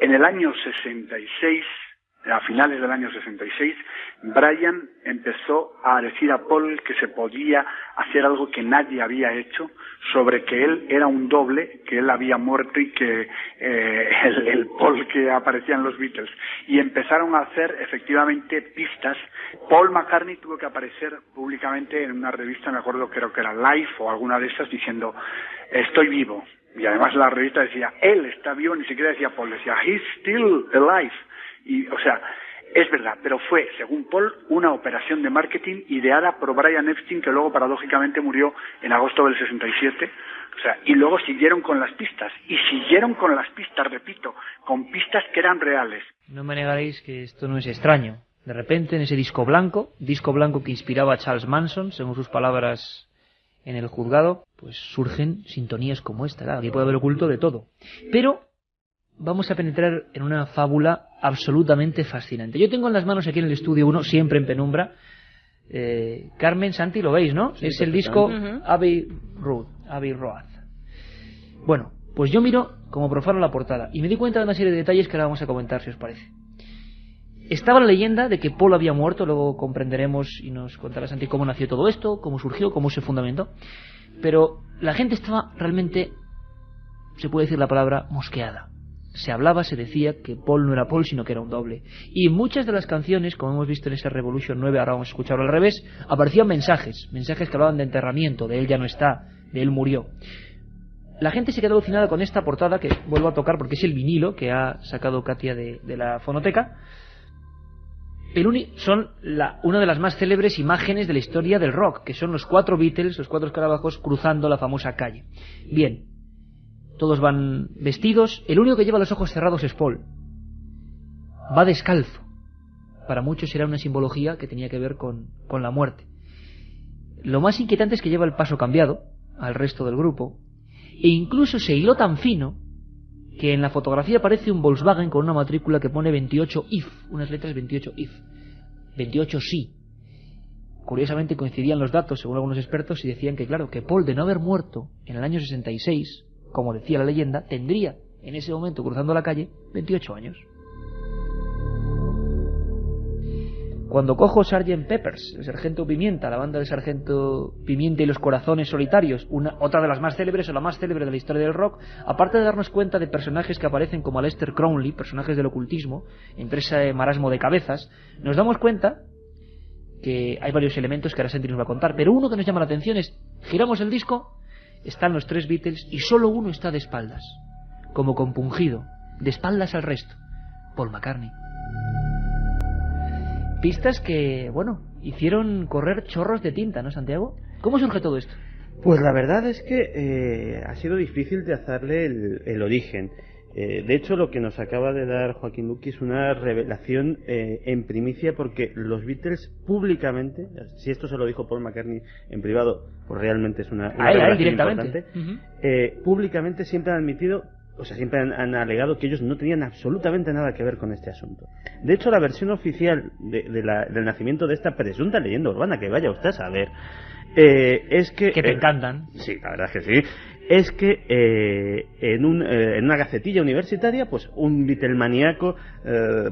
En el año 66, a finales del año 66, Brian empezó a decir a Paul que se podía hacer algo que nadie había hecho, sobre que él era un doble, que él había muerto y que el Paul que aparecía en los Beatles. Y empezaron a hacer efectivamente pistas. Paul McCartney tuvo que aparecer públicamente en una revista, me acuerdo, creo que era Life o alguna de esas, diciendo, estoy vivo. Y además la revista decía, él está vivo, ni siquiera decía Paul, decía, he's still alive. Y, o sea, es verdad, pero fue, según Paul, una operación de marketing ideada por Brian Epstein, que luego paradójicamente murió en agosto del 67. O sea, y luego siguieron con las pistas. Y siguieron con las pistas, repito, con pistas que eran reales. No me negaréis que esto no es extraño. De repente, en ese disco blanco que inspiraba a Charles Manson, según sus palabras en el juzgado, pues surgen sintonías como esta. Claro, aquí puede haber oculto de todo. Pero vamos a penetrar en una fábula absolutamente fascinante. Yo tengo en las manos aquí en el estudio uno, siempre en penumbra. Carmen, Santi, lo veis, ¿no? Sí, es el disco Abbey Road. Bueno, pues yo miro como profano la portada y me di cuenta de una serie de detalles que ahora vamos a comentar, si os parece. Estaba la leyenda de que Paul había muerto, luego comprenderemos y nos contará Santi cómo nació todo esto, cómo surgió, cómo se fundamentó. Pero la gente estaba realmente, se puede decir la palabra, mosqueada. se hablaba, se decía que Paul no era Paul, sino que era un doble. Y en muchas de las canciones, como hemos visto en ese Revolution 9, ahora vamos a escucharlo al revés, aparecían mensajes que hablaban de enterramiento, de él ya no está, de él murió. La gente se quedó alucinada con esta portada, que vuelvo a tocar porque es el vinilo que ha sacado Katia de la fonoteca. Son una de las más célebres imágenes de la historia del rock, que son los 4 Beatles, los 4 escarabajos, cruzando la famosa calle. Bien, todos van vestidos, el único que lleva los ojos cerrados es Paul. Va descalzo. Para muchos era una simbología que tenía que ver con la muerte. Lo más inquietante es que lleva el paso cambiado al resto del grupo, e incluso se hiló tan fino que en la fotografía aparece un Volkswagen con una matrícula que pone 28 IF, unas letras 28 IF, 28 sí. Curiosamente coincidían los datos según algunos expertos y decían que claro, que Paul, de no haber muerto en el año 66, como decía la leyenda, tendría en ese momento, cruzando la calle, 28 años. Cuando cojo Sgt. Peppers, el Sargento Pimienta, la banda del Sargento Pimienta y los Corazones Solitarios, otra de las más célebres o la más célebre de la historia del rock, aparte de darnos cuenta de personajes que aparecen como Aleister Crowley, personajes del ocultismo, entre ese marasmo de cabezas, nos damos cuenta que hay varios elementos que ahora Santi nos va a contar, pero uno que nos llama la atención es, giramos el disco, están los 3 Beatles y solo uno está de espaldas, como compungido, de espaldas al resto, Paul McCartney. Pistas que, bueno, hicieron correr chorros de tinta, ¿no, Santiago? ¿Cómo surge todo esto? Pues la verdad es que ha sido difícil trazarle el origen. De hecho, lo que nos acaba de dar Joaquín Luqui es una revelación en primicia, porque los Beatles públicamente, si esto se lo dijo Paul McCartney en privado, pues realmente es una revelación importante, públicamente siempre han admitido, o sea, siempre han alegado que ellos no tenían absolutamente nada que ver con este asunto. De hecho, la versión oficial del nacimiento de esta presunta leyenda urbana, que vaya usted a saber, es que... Que te encantan. Sí, la verdad es que sí. Es que en una gacetilla universitaria, pues un Beatlemaníaco,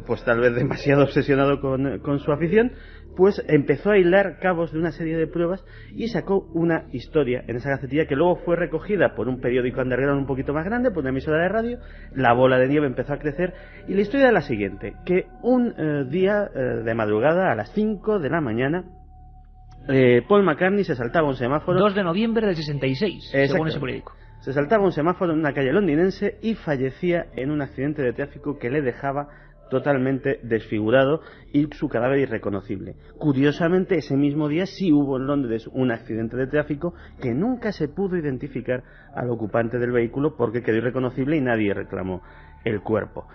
pues tal vez demasiado obsesionado con su afición, pues empezó a hilar cabos de una serie de pruebas y sacó una historia en esa gacetilla que luego fue recogida por un periódico underground un poquito más grande, por una emisora de radio. La bola de nieve empezó a crecer y la historia es la siguiente, que un día de madrugada a las 5 de la mañana Paul McCartney se saltaba un semáforo. 2 de noviembre del 66, según ese periódico. Se saltaba un semáforo en una calle londinense y fallecía en un accidente de tráfico que le dejaba totalmente desfigurado y su cadáver irreconocible. Curiosamente, ese mismo día sí hubo en Londres un accidente de tráfico que nunca se pudo identificar al ocupante del vehículo porque quedó irreconocible y nadie reclamó el cuerpo.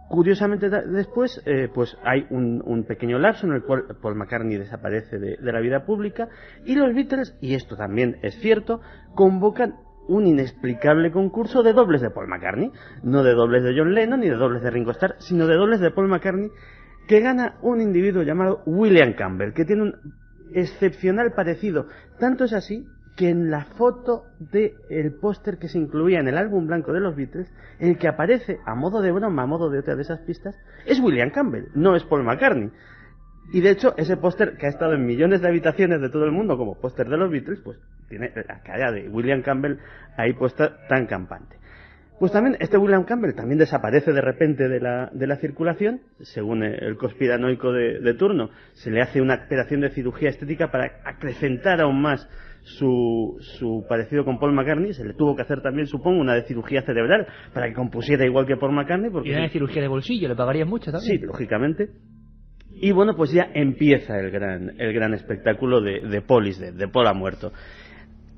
Curiosamente después pues hay un pequeño lapso en el cual Paul McCartney desaparece de la vida pública y los Beatles, y esto también es cierto, convocan un inexplicable concurso de dobles de Paul McCartney, no de dobles de John Lennon ni de dobles de Ringo Starr, sino de dobles de Paul McCartney, que gana un individuo llamado William Campbell, que tiene un excepcional parecido. Tanto es así que en la foto del póster que se incluía en el álbum blanco de los Beatles, el que aparece a modo de broma, a modo de otra de esas pistas, es William Campbell, no es Paul McCartney. Y de hecho, ese póster, que ha estado en millones de habitaciones de todo el mundo como póster de los Beatles, pues tiene la cara de William Campbell ahí puesta tan campante. Pues también este William Campbell también desaparece de repente de la circulación. Según el conspiranoico de turno, se le hace una operación de cirugía estética para acrecentar aún más su parecido con Paul McCartney. Se le tuvo que hacer también, supongo, una de cirugía cerebral para que compusiera igual que Paul McCartney. Porque y una de cirugía de bolsillo, le pagarían mucho también. Sí, lógicamente. Y bueno, pues ya empieza el gran espectáculo de Paul is Dead, de Paul ha muerto.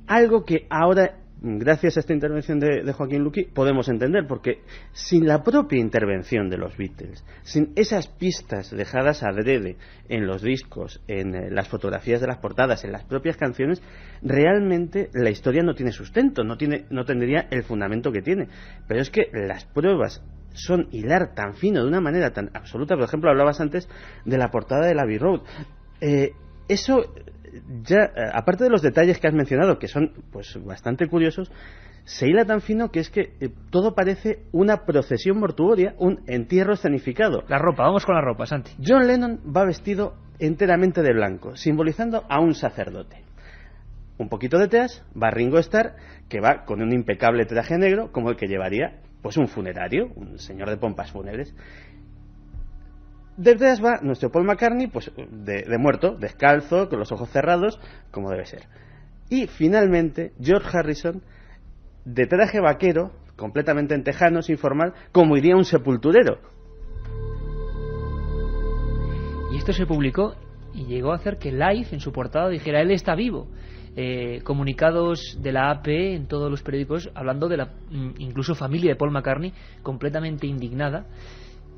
Algo que ahora, gracias a esta intervención de Joaquín Luqui, podemos entender, porque sin la propia intervención de los Beatles, sin esas pistas dejadas adrede en los discos, en las fotografías de las portadas, en las propias canciones, realmente la historia no tiene sustento, no tendría el fundamento que tiene. Pero es que las pruebas son hilar tan fino de una manera tan absoluta. Por ejemplo, hablabas antes de la portada de la Abbey Road. Eso ya, aparte de los detalles que has mencionado, que son pues bastante curiosos, se hila tan fino que es que todo parece una procesión mortuoria, un entierro escenificado. La ropa, vamos con la ropa, Santi. John Lennon va vestido enteramente de blanco, simbolizando a un sacerdote. Un poquito detrás va Ringo Starr, que va con un impecable traje negro, como el que llevaría pues un funerario, un señor de pompas fúnebres. Detrás va nuestro Paul McCartney, pues de muerto, descalzo, con los ojos cerrados, como debe ser. Y finalmente George Harrison, de traje vaquero, completamente en tejano, sin formal, como iría un sepulturero. Y esto se publicó y llegó a hacer que Life en su portada dijera: él está vivo. Comunicados de la AP en todos los periódicos hablando de la incluso familia de Paul McCartney completamente indignada.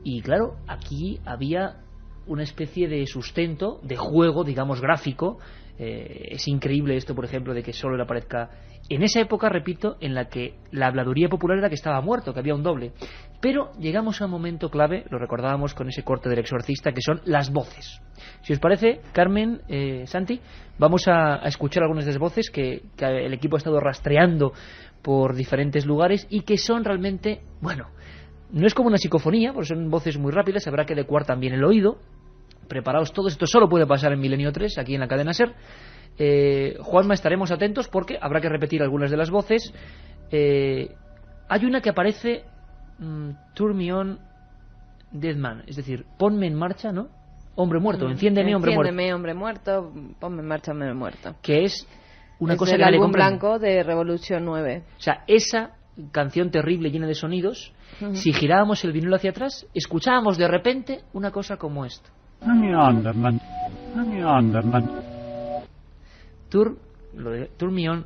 Y claro, aquí había una especie de sustento, de juego, digamos, gráfico. Es increíble esto, por ejemplo, de que solo le aparezca en esa época, repito, en la que la habladuría popular era que estaba muerto, que había un doble. Pero llegamos a un momento clave, lo recordábamos con ese corte del Exorcista, que son las voces. Si os parece, Carmen, Santi, vamos a escuchar algunas de las voces que el equipo ha estado rastreando por diferentes lugares y que son realmente, bueno, no es como una psicofonía, porque son voces muy rápidas, habrá que adecuar también el oído. Preparaos todos, esto solo puede pasar en Milenio 3, aquí en la cadena SER. Juanma, estaremos atentos porque habrá que repetir algunas de las voces. Hay una que aparece, Turn Me On, Dead Man, es decir, ponme en marcha, ¿no? Hombre muerto, enciéndeme, hombre muerto. Enciéndeme, hombre muerto, ponme en marcha, hombre muerto. Que es una cosa del que álbum blanco de Revolution 9. O sea, esa canción terrible llena de sonidos, si girábamos el vinilo hacia atrás, escuchábamos de repente una cosa como esto. Turn Me On,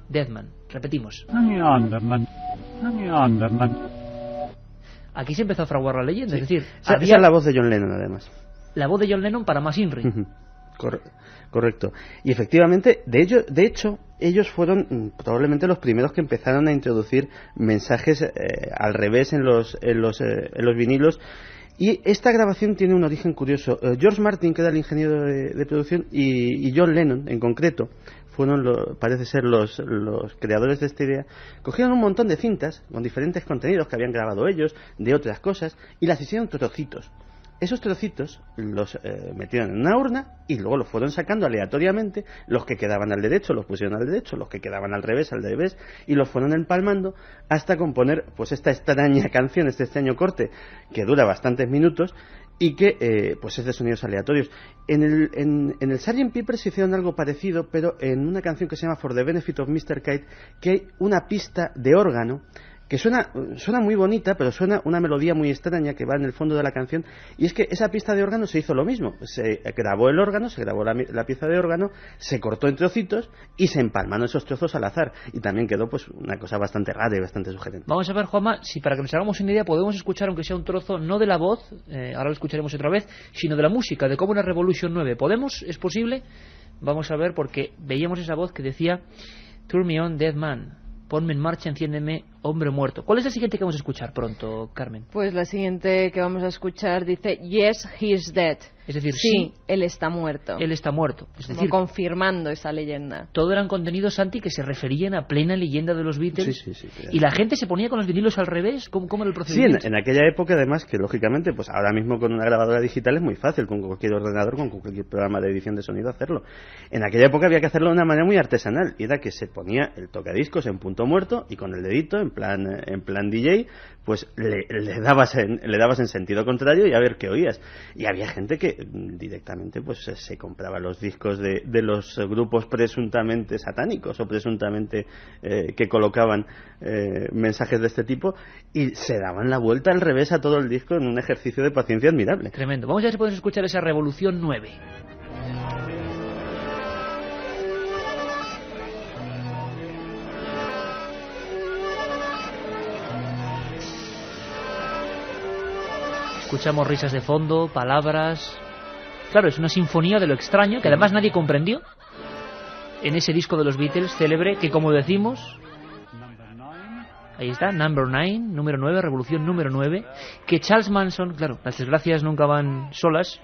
Dead Man. Repetimos. Aquí se empezó a fraguar la leyenda, es decir, esa es la voz de John Lennon, además. La voz de John Lennon para más Inri. Correcto. Y efectivamente, de hecho, ellos fueron probablemente los primeros que empezaron a introducir mensajes al revés en los vinilos. Y esta grabación tiene un origen curioso. George Martin, que era el ingeniero de producción, y John Lennon, en concreto, fueron, parece ser, los creadores de esta idea. Cogieron un montón de cintas con diferentes contenidos que habían grabado ellos, de otras cosas, y las hicieron trocitos. Esos trocitos los metieron en una urna y luego los fueron sacando aleatoriamente. Los que quedaban al derecho los pusieron al derecho, los que quedaban al revés y los fueron empalmando hasta componer pues esta extraña canción, este extraño corte que dura bastantes minutos y que pues es de sonidos aleatorios. En el Sgt. Pepper se hicieron algo parecido, pero en una canción que se llama For the Benefit of Mr. Kite, que hay una pista de órgano que suena muy bonita, pero suena una melodía muy extraña que va en el fondo de la canción, y es que esa pista de órgano se hizo lo mismo. Se grabó el órgano, se grabó la pieza de órgano, se cortó en trocitos y se empalmaron esos trozos al azar, y también quedó pues una cosa bastante rara y bastante sugerente. Vamos a ver, Juanma, si para que nos hagamos una idea podemos escuchar, aunque sea un trozo, no de la voz, ahora lo escucharemos otra vez, sino de la música, de cómo era Revolution 9. ¿Podemos? ¿Es posible? Vamos a ver, porque veíamos esa voz que decía Turn Me On, Dead Man. Ponme en marcha, enciéndeme, hombre muerto. ¿Cuál es la siguiente que vamos a escuchar pronto, Carmen? Pues la siguiente que vamos a escuchar dice Yes, he is dead. Es decir, sí, él está muerto. Él está muerto. Es decir, confirmando esa leyenda. Todo eran contenidos, Santi, que se referían a plena leyenda de los Beatles. Sí, y la gente se ponía con los vinilos al revés. ¿Cómo era el procedimiento? Sí, en aquella época, además, que lógicamente, pues ahora mismo con una grabadora digital es muy fácil, con cualquier ordenador, con cualquier programa de edición de sonido hacerlo. En aquella época había que hacerlo de una manera muy artesanal, y era que se ponía el tocadiscos en punto muerto y con el dedito, en plan DJ, pues le dabas en sentido contrario y a ver qué oías. Y había gente que directamente pues se compraba los discos de los grupos presuntamente satánicos o presuntamente que colocaban mensajes de este tipo y se daban la vuelta al revés a todo el disco en un ejercicio de paciencia admirable. Tremendo. Vamos a ver si podemos escuchar esa Revolución 9. Escuchamos risas de fondo, palabras. Claro, es una sinfonía de lo extraño que además nadie comprendió en ese disco de los Beatles célebre que, como decimos, ahí está, Number 9, número 9, Revolución número 9, que Charles Manson, claro, las desgracias nunca van solas,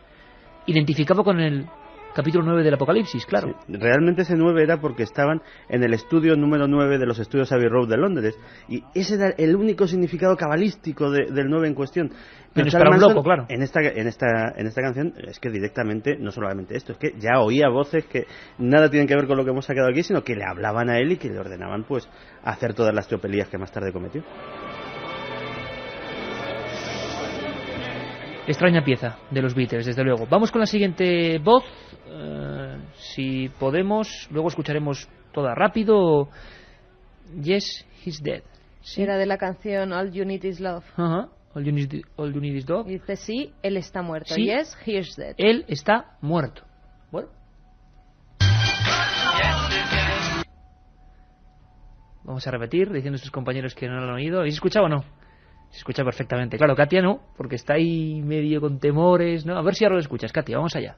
identificaba con el capítulo 9 del Apocalipsis, claro. Sí, realmente ese 9 era porque estaban en el estudio número 9 de los estudios Abbey Road de Londres, y ese era el único significado cabalístico del 9 en cuestión. Pero para un loco, claro. En esta canción es que directamente, no solamente esto, es que ya oía voces que nada tienen que ver con lo que hemos sacado aquí, sino que le hablaban a él y que le ordenaban pues hacer todas las tropelías que más tarde cometió. Extraña pieza de los Beatles, desde luego. Vamos con la siguiente voz. Si podemos, luego escucharemos toda rápido. Yes, he's dead. ¿Sí? Era de la canción All You Need Is Love. All you need is love. Dice sí, él está muerto. Sí, yes, he's dead. Él está muerto. Bueno. Vamos a repetir, diciendo a sus compañeros que no lo han oído. ¿Habéis escuchado o no? Se escucha perfectamente. Claro, Katia no, porque está ahí medio con temores, ¿no? A ver si ahora lo escuchas, Katia, vamos allá.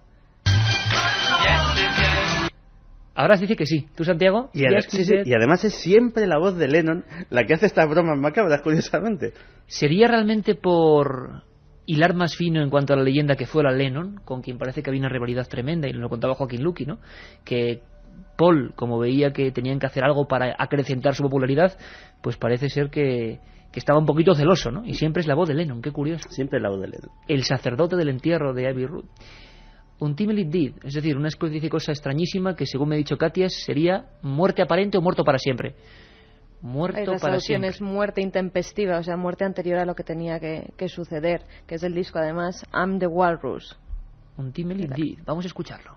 Ahora dice que sí. ¿Tú, Santiago? Y además es siempre la voz de Lennon la que hace estas bromas macabras, curiosamente. ¿Sería realmente por hilar más fino en cuanto a la leyenda que fuera Lennon, con quien parece que había una rivalidad tremenda, y nos lo contaba Joaquín Luqui, ¿no? Que Paul, como veía que tenían que hacer algo para acrecentar su popularidad, pues parece ser que estaba un poquito celoso, ¿no? Y siempre es la voz de Lennon, qué curioso. Siempre es la voz de Lennon. El sacerdote del entierro de Abbey Road. Untimely dead, es decir, una especie de cosa extrañísima que, según me ha dicho Katia, sería muerte aparente o muerto para siempre. Muerto para siempre. Es muerte intempestiva, o sea, muerte anterior a lo que tenía que suceder, que es el disco, además, I'm the Walrus. Untimely dead, vamos a escucharlo.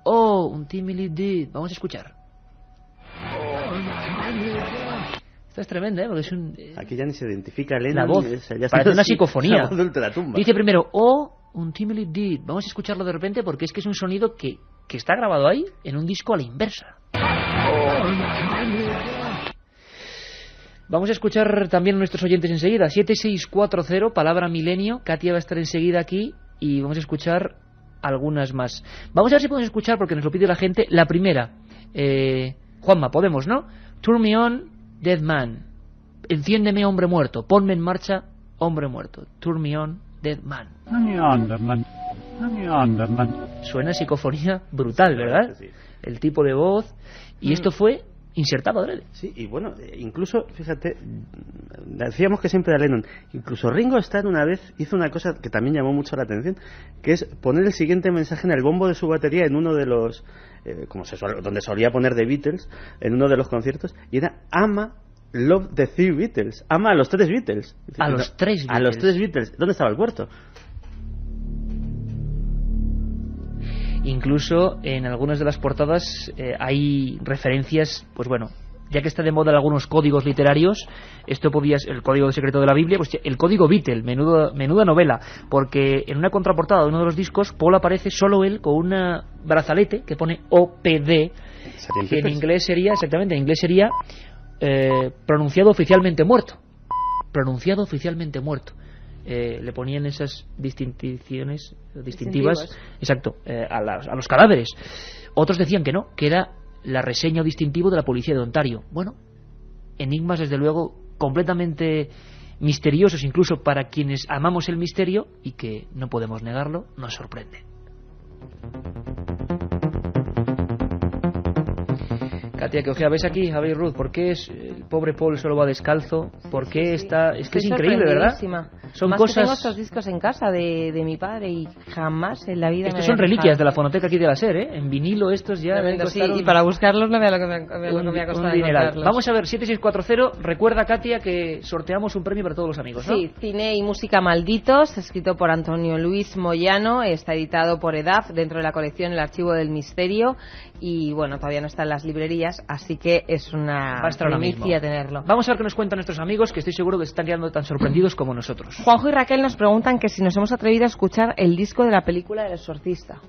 Oh, Untimely dead, vamos a escuchar. Esta es tremenda, ¿eh? Porque es un... Aquí ya ni se identifica Lennon. La voz, parece una psicofonía. La voz de Ultratumba. Dice primero, oh, Untimely dead. Vamos a escucharlo de repente porque es que es un sonido que está grabado ahí en un disco a la inversa. Vamos a escuchar también a nuestros oyentes enseguida. 7640, palabra milenio. Katia va a estar enseguida aquí y vamos a escuchar algunas más. Vamos a ver si podemos escuchar, porque nos lo pide la gente, la primera. Juanma, podemos, ¿no? Turn me on, dead man. Enciéndeme, hombre muerto. Ponme en marcha, hombre muerto. Turn me on, dead man. Suena psicofonía brutal, ¿verdad? Sí. El tipo de voz. Y esto fue insertado adrede. Sí, y bueno, incluso, fíjate, decíamos que siempre era Lennon. Incluso Ringo Starr una vez hizo una cosa que también llamó mucho la atención, que es poner el siguiente mensaje en el bombo de su batería en uno de los... donde solía poner The Beatles, en uno de los conciertos, y era ama, love the three Beatles, ama a los tres Beatles. A los tres Beatles. A los tres Beatles. ¿Dónde estaba el cuarto? Incluso en algunas de las portadas hay referencias, pues bueno, ya que está de moda algunos códigos literarios, esto podía ser el código secreto de la Biblia, pues el código Beatle, menuda novela, porque en una contraportada de uno de los discos, Paul aparece solo él con una brazalete que pone OPD, que en inglés sería, exactamente, en inglés sería pronunciado oficialmente muerto. Pronunciado oficialmente muerto. Le ponían esas distintivas, exacto, a los cadáveres. Otros decían que no, que era la reseña o distintivo de la policía de Ontario. Bueno, enigmas desde luego completamente misteriosos, incluso para quienes amamos el misterio, y que no podemos negarlo, nos sorprende. Katia, que ojea, ¿ves aquí a Abbey Road? ¿Por qué el pobre Paul solo va descalzo? ¿Por qué está...? Es que es increíble, ¿verdad? Son más cosas... que tengo estos discos en casa de mi padre y jamás en la vida... Estos son reliquias de la fonoteca aquí de la SER, ¿eh? En vinilo estos ya... Sí, y para buscarlos no vea lo que me ha costado encontrarlos. Vamos a ver, 7640, recuerda, Katia, que sorteamos un premio para todos los amigos, ¿no? Sí, Cine y Música Malditos, escrito por Antonio Luis Moyano, está editado por EDAF dentro de la colección El Archivo del Misterio, y bueno, todavía no está en las librerías, así que es una primicia tenerlo. Vamos a ver qué nos cuentan nuestros amigos, que estoy seguro que se están quedando tan sorprendidos como nosotros. Juanjo y Raquel nos preguntan que si nos hemos atrevido a escuchar el disco de la película El Exorcista.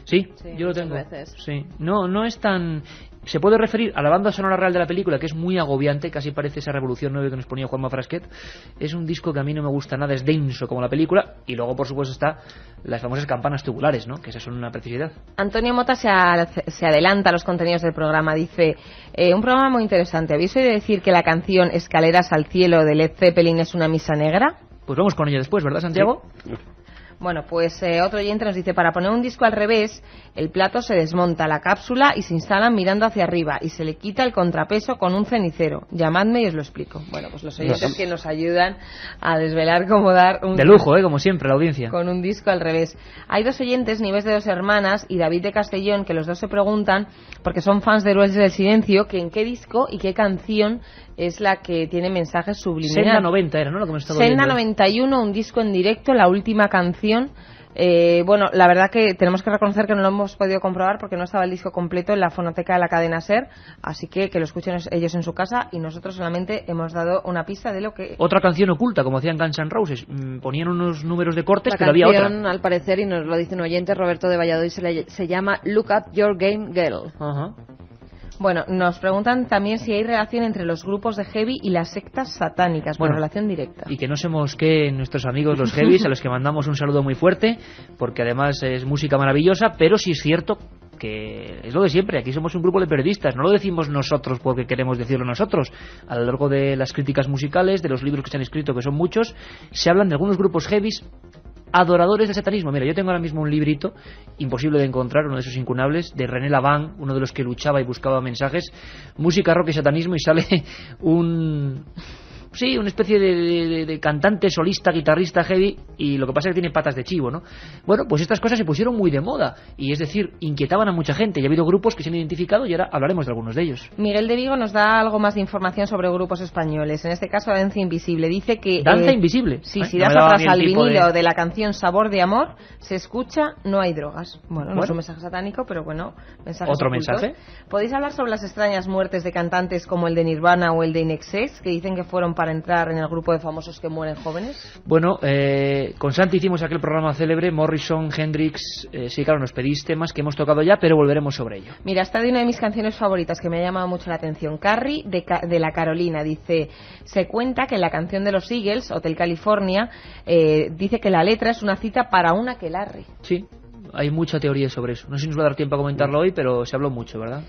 Sí, yo lo tengo. Sí. No es tan... Se puede referir a la banda sonora real de la película, que es muy agobiante, casi parece esa Revolución 9 que nos ponía Juanma Frasquet. Es un disco que a mí no me gusta nada, es denso como la película, y luego por supuesto está las famosas campanas tubulares, ¿no? Que esas son una preciosidad. Antonio Mota se adelanta a los contenidos del programa, dice, un programa muy interesante. ¿Habéis oído decir que la canción Escaleras al cielo de Led Zeppelin es una misa negra? Pues vamos con ella después, ¿verdad, Santiago? Sí. Bueno, pues otro oyente nos dice, para poner un disco al revés, el plato se desmonta, la cápsula, y se instalan mirando hacia arriba, y se le quita el contrapeso con un cenicero. Llamadme y os lo explico. Bueno, pues los oyentes que nos ayudan a desvelar cómo dar un... De lujo, como siempre, la audiencia. Con un disco al revés. Hay dos oyentes, Nieves de Dos Hermanas y David de Castellón, que los dos se preguntan, porque son fans de Héroes del Silencio, que en qué disco y qué canción es la que tiene mensajes subliminales. Senda 90 era, ¿no? Lo que me estaba Senda viendo. 91, un disco en directo, la última canción. Bueno, la verdad que tenemos que reconocer que no lo hemos podido comprobar porque no estaba el disco completo en la fonoteca de la cadena SER, así que lo escuchen ellos en su casa y nosotros solamente hemos dado una pista de lo que... Otra canción oculta, como hacían Guns N' Roses. Ponían unos números de cortes, la pero había otra. La canción, al parecer, y nos lo dice un oyente, Roberto de Valladolid, se llama Look Up Your Game Girl. Ajá. Bueno, nos preguntan también si hay relación entre los grupos de heavy y las sectas satánicas. Bueno, relación directa. Y que no se mosqueen nuestros amigos los heavies, a los que mandamos un saludo muy fuerte, porque además es música maravillosa, pero sí es cierto que es lo de siempre. Aquí somos un grupo de periodistas, no lo decimos nosotros porque queremos decirlo nosotros. A lo largo de las críticas musicales, de los libros que se han escrito, que son muchos, se hablan de algunos grupos heavies adoradores del satanismo. Mira, yo tengo ahora mismo un librito imposible de encontrar, uno de esos incunables, de René Laván, uno de los que luchaba y buscaba mensajes, música, rock y satanismo, y sale una especie de cantante, solista, guitarrista heavy, y lo que pasa es que tiene patas de chivo, ¿no? Bueno, pues estas cosas se pusieron muy de moda, y es decir, inquietaban a mucha gente, y ha habido grupos que se han identificado, y ahora hablaremos de algunos de ellos. Miguel de Vigo nos da algo más de información sobre grupos españoles, en este caso Danza Invisible. Dice que... ¿Danza Invisible? Sí, si das atrás al vinilo de la canción Sabor de Amor, se escucha No hay drogas. Bueno, no es un mensaje satánico, pero bueno, mensajes ¿Otro ocultos. mensaje? ¿Podéis hablar sobre las extrañas muertes de cantantes como el de Nirvana o el de INXS, que dicen que fueron para entrar en el grupo de famosos que mueren jóvenes? Bueno, con Santi hicimos aquel programa célebre, Morrison, Hendrix, sí, claro, nos pedís temas que hemos tocado ya, pero volveremos sobre ello. Mira, esta de una de mis canciones favoritas que me ha llamado mucho la atención, Carrie de la Carolina, dice, se cuenta que en la canción de los Eagles, Hotel California, dice que la letra es una cita para un aquelarre. Sí, hay mucha teoría sobre eso. No sé si nos va a dar tiempo a comentarlo hoy, pero se habló mucho, ¿verdad?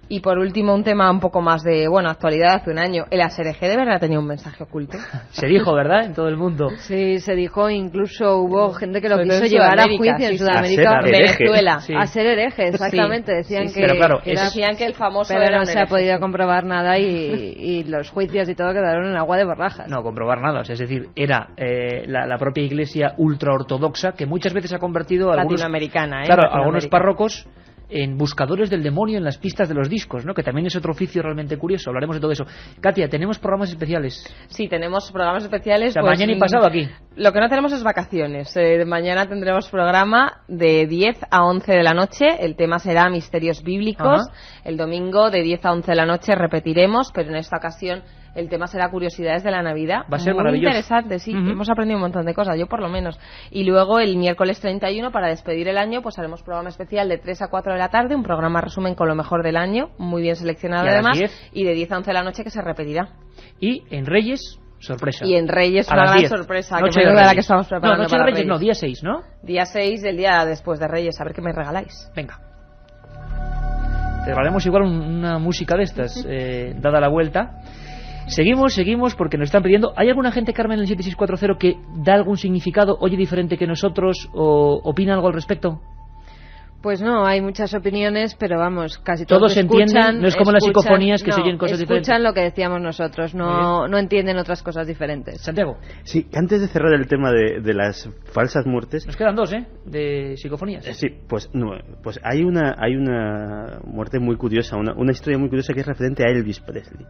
Y por último, un tema un poco más de, actualidad, hace un año. ¿El ASRG de verdad tenía un mensaje oculto? Se dijo, ¿verdad? En todo el mundo. Sí, se dijo, incluso hubo gente que lo quiso llevar a juicio en Sudamérica, Venezuela. Sí. A ser hereje, exactamente. Decían que... Pero claro, decían que el famoso pero era no se ha podido comprobar nada y los juicios y todo quedaron en agua de borrajas. No, comprobar nada. O sea, es decir, era la propia iglesia ultraortodoxa que muchas veces ha convertido a latinoamericana, algunos párrocos en buscadores del demonio en las pistas de los discos, ¿no? Que también es otro oficio realmente curioso. Hablaremos de todo eso. Katia, ¿tenemos programas especiales? Sí, tenemos programas especiales. O sea, mañana y pasado aquí. Lo que no tenemos es vacaciones. Mañana tendremos programa de 10 a 11 de la noche. El tema será misterios bíblicos. Ajá. El domingo de 10 a 11 de la noche repetiremos, pero en esta ocasión el tema será curiosidades de la Navidad. Va a ser muy maravilloso. Interesante, sí. Hemos aprendido un montón de cosas, yo por lo menos. Y luego el miércoles 31, para despedir el año, pues haremos programa especial de 3 a 4 de la tarde, un programa resumen con lo mejor del año, muy bien seleccionado además, y de 10 a 11 de la noche que se repetirá. Y en Reyes, sorpresa. Y en Reyes una gran sorpresa, noche que menuda la que estamos preparando. No, noche de Reyes no, día 6, ¿no? Día 6 del día después de Reyes, a ver qué me regaláis. Venga. Te regalemos igual una música de estas, dada la vuelta. Seguimos porque nos están pidiendo. ¿Hay alguna gente, Carmen, en el 7640 que da algún significado, oye diferente que nosotros o opina algo al respecto? Pues no, hay muchas opiniones, pero vamos, casi todos entienden, no es como las psicofonías que se oyen cosas diferentes. Escuchan lo que decíamos nosotros, no entienden otras cosas diferentes. Santiago. Sí, antes de cerrar el tema de las falsas muertes... Nos quedan dos, de psicofonías. Sí, pues hay una muerte muy curiosa, una historia muy curiosa que es referente a Elvis Presley.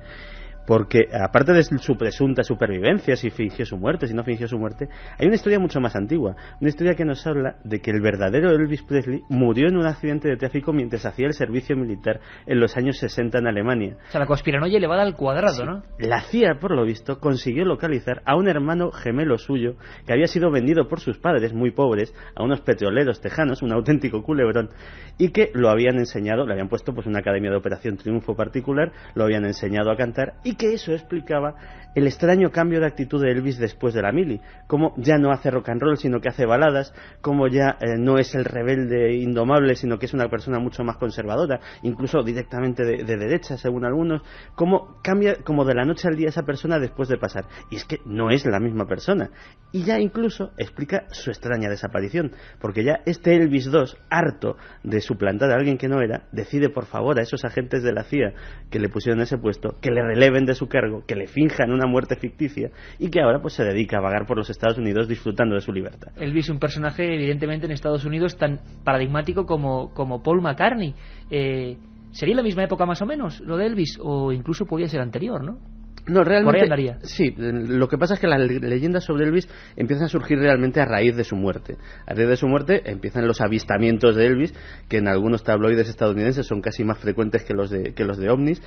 Porque aparte de su presunta supervivencia, si fingió su muerte, si no fingió su muerte, hay una historia mucho más antigua, una historia que nos habla de que el verdadero Elvis Presley murió en un accidente de tráfico mientras hacía el servicio militar en los años 60 en Alemania. O sea, la conspiranoia elevada al cuadrado, sí. ¿No? La CIA, por lo visto, consiguió localizar a un hermano gemelo suyo que había sido vendido por sus padres, muy pobres, a unos petroleros tejanos, un auténtico culebrón, y que lo habían enseñado, le habían puesto pues una academia de Operación Triunfo particular, lo habían enseñado a cantar y y que eso explicaba el extraño cambio de actitud de Elvis después de la mili, como ya no hace rock and roll sino que hace baladas, como ya no es el rebelde indomable sino que es una persona mucho más conservadora, incluso directamente de derecha según algunos, como cambia como de la noche al día esa persona después de pasar, y es que no es la misma persona, y ya incluso explica su extraña desaparición, porque ya este Elvis II, harto de suplantar a alguien que no era, decide por favor a esos agentes de la CIA que le pusieron ese puesto, que le releven de su cargo, que le finjan una muerte ficticia y que ahora pues se dedica a vagar por los Estados Unidos disfrutando de su libertad. Elvis, un personaje evidentemente en Estados Unidos tan paradigmático como Paul McCartney. ¿Sería la misma época más o menos lo de Elvis o incluso podría ser anterior, no? No, realmente, por ahí andaría. Sí, lo que pasa es que las leyendas sobre Elvis empiezan a surgir realmente a raíz de su muerte. A raíz de su muerte empiezan los avistamientos de Elvis, que en algunos tabloides estadounidenses son casi más frecuentes que los de ovnis,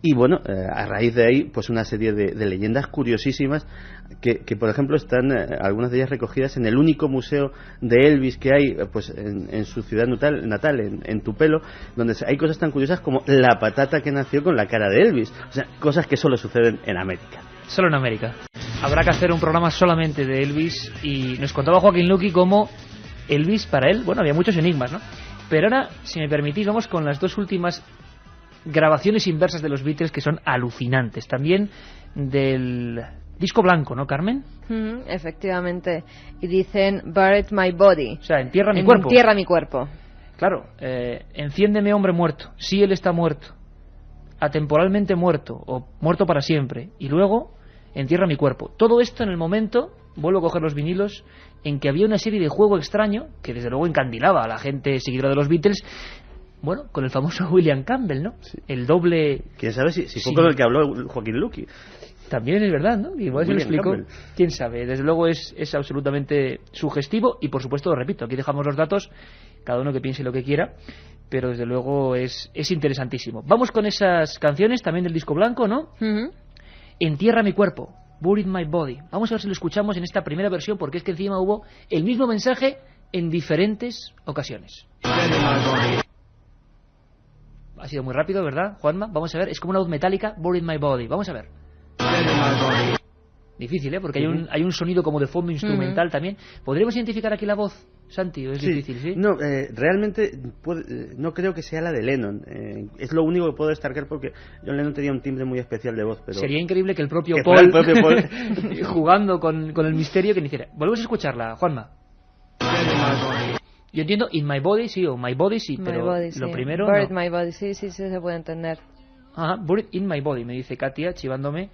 y bueno, a raíz de ahí, pues una serie de leyendas curiosísimas que por ejemplo están algunas de ellas recogidas en el único museo de Elvis que hay pues en su ciudad natal en Tupelo, donde hay cosas tan curiosas como la patata que nació con la cara de Elvis, o sea, cosas que solo suceden en América. Solo en América. Habrá que hacer un programa solamente de Elvis, y nos contaba Joaquín Luqui cómo Elvis, para él, bueno, había muchos enigmas, ¿no? Pero ahora, si me permitís, vamos con las dos últimas grabaciones inversas de los Beatles que son alucinantes, también del disco blanco, ¿no, Carmen? Efectivamente, y dicen Bury My Body, o sea, entierra mi cuerpo. Entierra mi cuerpo. Claro, enciéndeme hombre muerto, si él está muerto, atemporalmente muerto o muerto para siempre, y luego entierra mi cuerpo. Todo esto en el momento, vuelvo a coger los vinilos, en que había una serie de juego extraño que desde luego encandilaba a la gente seguidora de los Beatles, bueno, con el famoso William Campbell, ¿no? Sí. El doble... ¿Quién sabe si fue con el que habló Joaquín Luqui? También es verdad, ¿no? Igual se lo explico. ¿Quién sabe? Desde luego es absolutamente sugestivo y, por supuesto, lo repito, aquí dejamos los datos, cada uno que piense lo que quiera, pero desde luego es interesantísimo. Vamos con esas canciones también del disco blanco, ¿no? Entierra mi cuerpo, Buried My Body. Vamos a ver si lo escuchamos en esta primera versión, porque es que encima hubo el mismo mensaje en diferentes ocasiones. Ha sido muy rápido, ¿verdad, Juanma? Vamos a ver, es como una voz metálica, Buried My Body. Vamos a ver. Difícil, ¿eh? Porque hay un sonido como de fondo instrumental también. ¿Podríamos identificar aquí la voz, Santi? ¿O es difícil, sí? No, realmente no creo que sea la de Lennon. Es lo único que puedo destacar, porque John Lennon tenía un timbre muy especial de voz. Pero sería increíble que el propio Paul jugando con el misterio, que ni hiciera. Volvemos a escucharla, Juanma. Yo entiendo In My Body, sí, o My Body, sí, pero body, lo primero Buried no. My Body, sí, se puede entender. Ajá, Buried in My Body, me dice Katia, chivándome.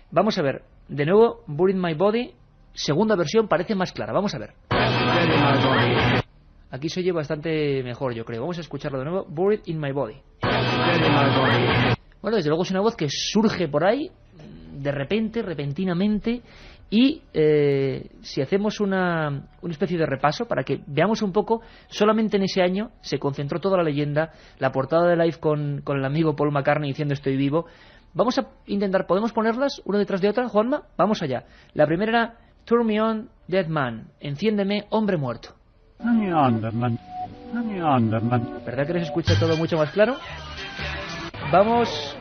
Vamos a ver, de nuevo, Buried My Body, segunda versión, parece más clara, vamos a ver. Aquí se oye bastante mejor, yo creo. Vamos a escucharlo de nuevo, Buried in My Body. Bueno, desde luego es una voz que surge por ahí, de repente, repentinamente, y si hacemos una especie de repaso para que veamos un poco, solamente en ese año se concentró toda la leyenda, la portada de Live con el amigo Paul McCartney diciendo estoy vivo. Vamos a intentar, ¿podemos ponerlas una detrás de otra, Juanma? Vamos allá. La primera era Turn Me On, Dead Man, enciéndeme, hombre muerto. ¿Verdad que les escucha todo mucho más claro? Vamos...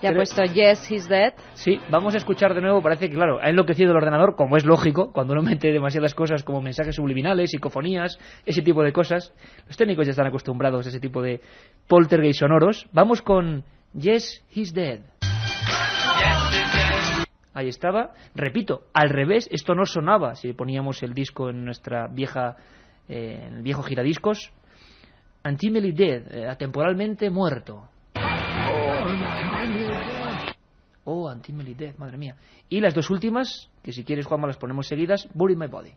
¿Ya ha puesto Yes, He's Dead? Sí, vamos a escuchar de nuevo. Parece que, claro, ha enloquecido el ordenador, como es lógico, cuando uno mete demasiadas cosas como mensajes subliminales, psicofonías, ese tipo de cosas. Los técnicos ya están acostumbrados a ese tipo de poltergeist sonoros. Vamos con Yes, He's Dead. Ahí estaba. Repito, al revés, esto no sonaba si poníamos el disco en nuestra vieja, en el viejo giradiscos. Untimely Dead, atemporalmente muerto. Oh, Untimely Dead, madre mía. Y las dos últimas, que si quieres, Juanma, las ponemos seguidas, Buried My Body.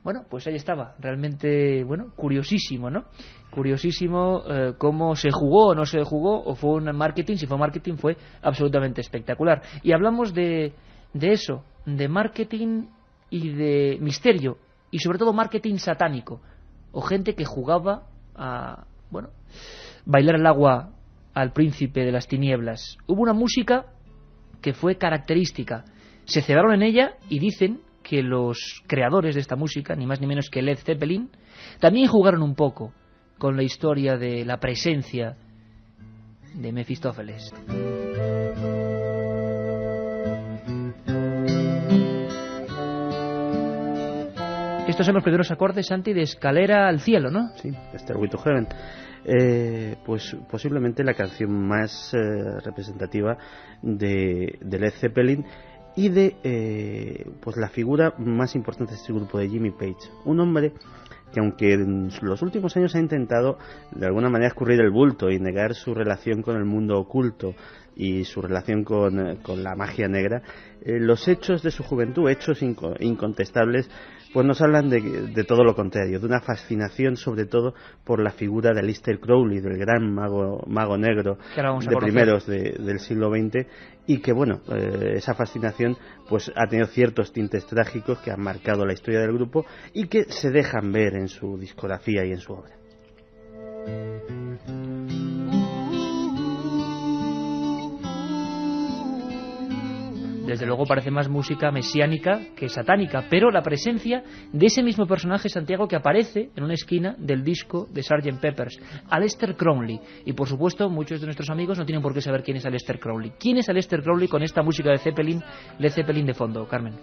Bueno, pues ahí estaba. Realmente, bueno, curiosísimo, ¿no? Curiosísimo cómo se jugó o no se jugó, o fue un marketing. Si fue marketing, fue absolutamente espectacular. Y hablamos de eso, de marketing y de misterio, y sobre todo marketing satánico, o gente que jugaba a, bueno, bailar el agua al príncipe de las tinieblas. Hubo una música que fue característica. Se cebaron en ella y dicen que los creadores de esta música, ni más ni menos que Led Zeppelin, también jugaron un poco con la historia de la presencia de Mefistófeles. Estos son los primeros acordes, Santi, de Escalera al Cielo, ¿no? Sí, Stairway to Heaven. Pues posiblemente la canción más representativa de Led Zeppelin y de pues la figura más importante de este grupo, de Jimmy Page, un hombre que, aunque en los últimos años ha intentado de alguna manera escurrir el bulto y negar su relación con el mundo oculto y su relación con la magia negra, los hechos de su juventud, hechos incontestables, pues nos hablan de todo lo contrario, de una fascinación sobre todo por la figura de Aleister Crowley, del gran mago negro de primeros del siglo XX, y que bueno, esa fascinación pues ha tenido ciertos tintes trágicos que han marcado la historia del grupo y que se dejan ver en su discografía y en su obra. Desde luego parece más música mesiánica que satánica, pero la presencia de ese mismo personaje, Santiago, que aparece en una esquina del disco de Sgt. Pepper's, Aleister Crowley. Y por supuesto, muchos de nuestros amigos no tienen por qué saber quién es Aleister Crowley. ¿Quién es Aleister Crowley con esta música de Zeppelin, Led Zeppelin de fondo, Carmen?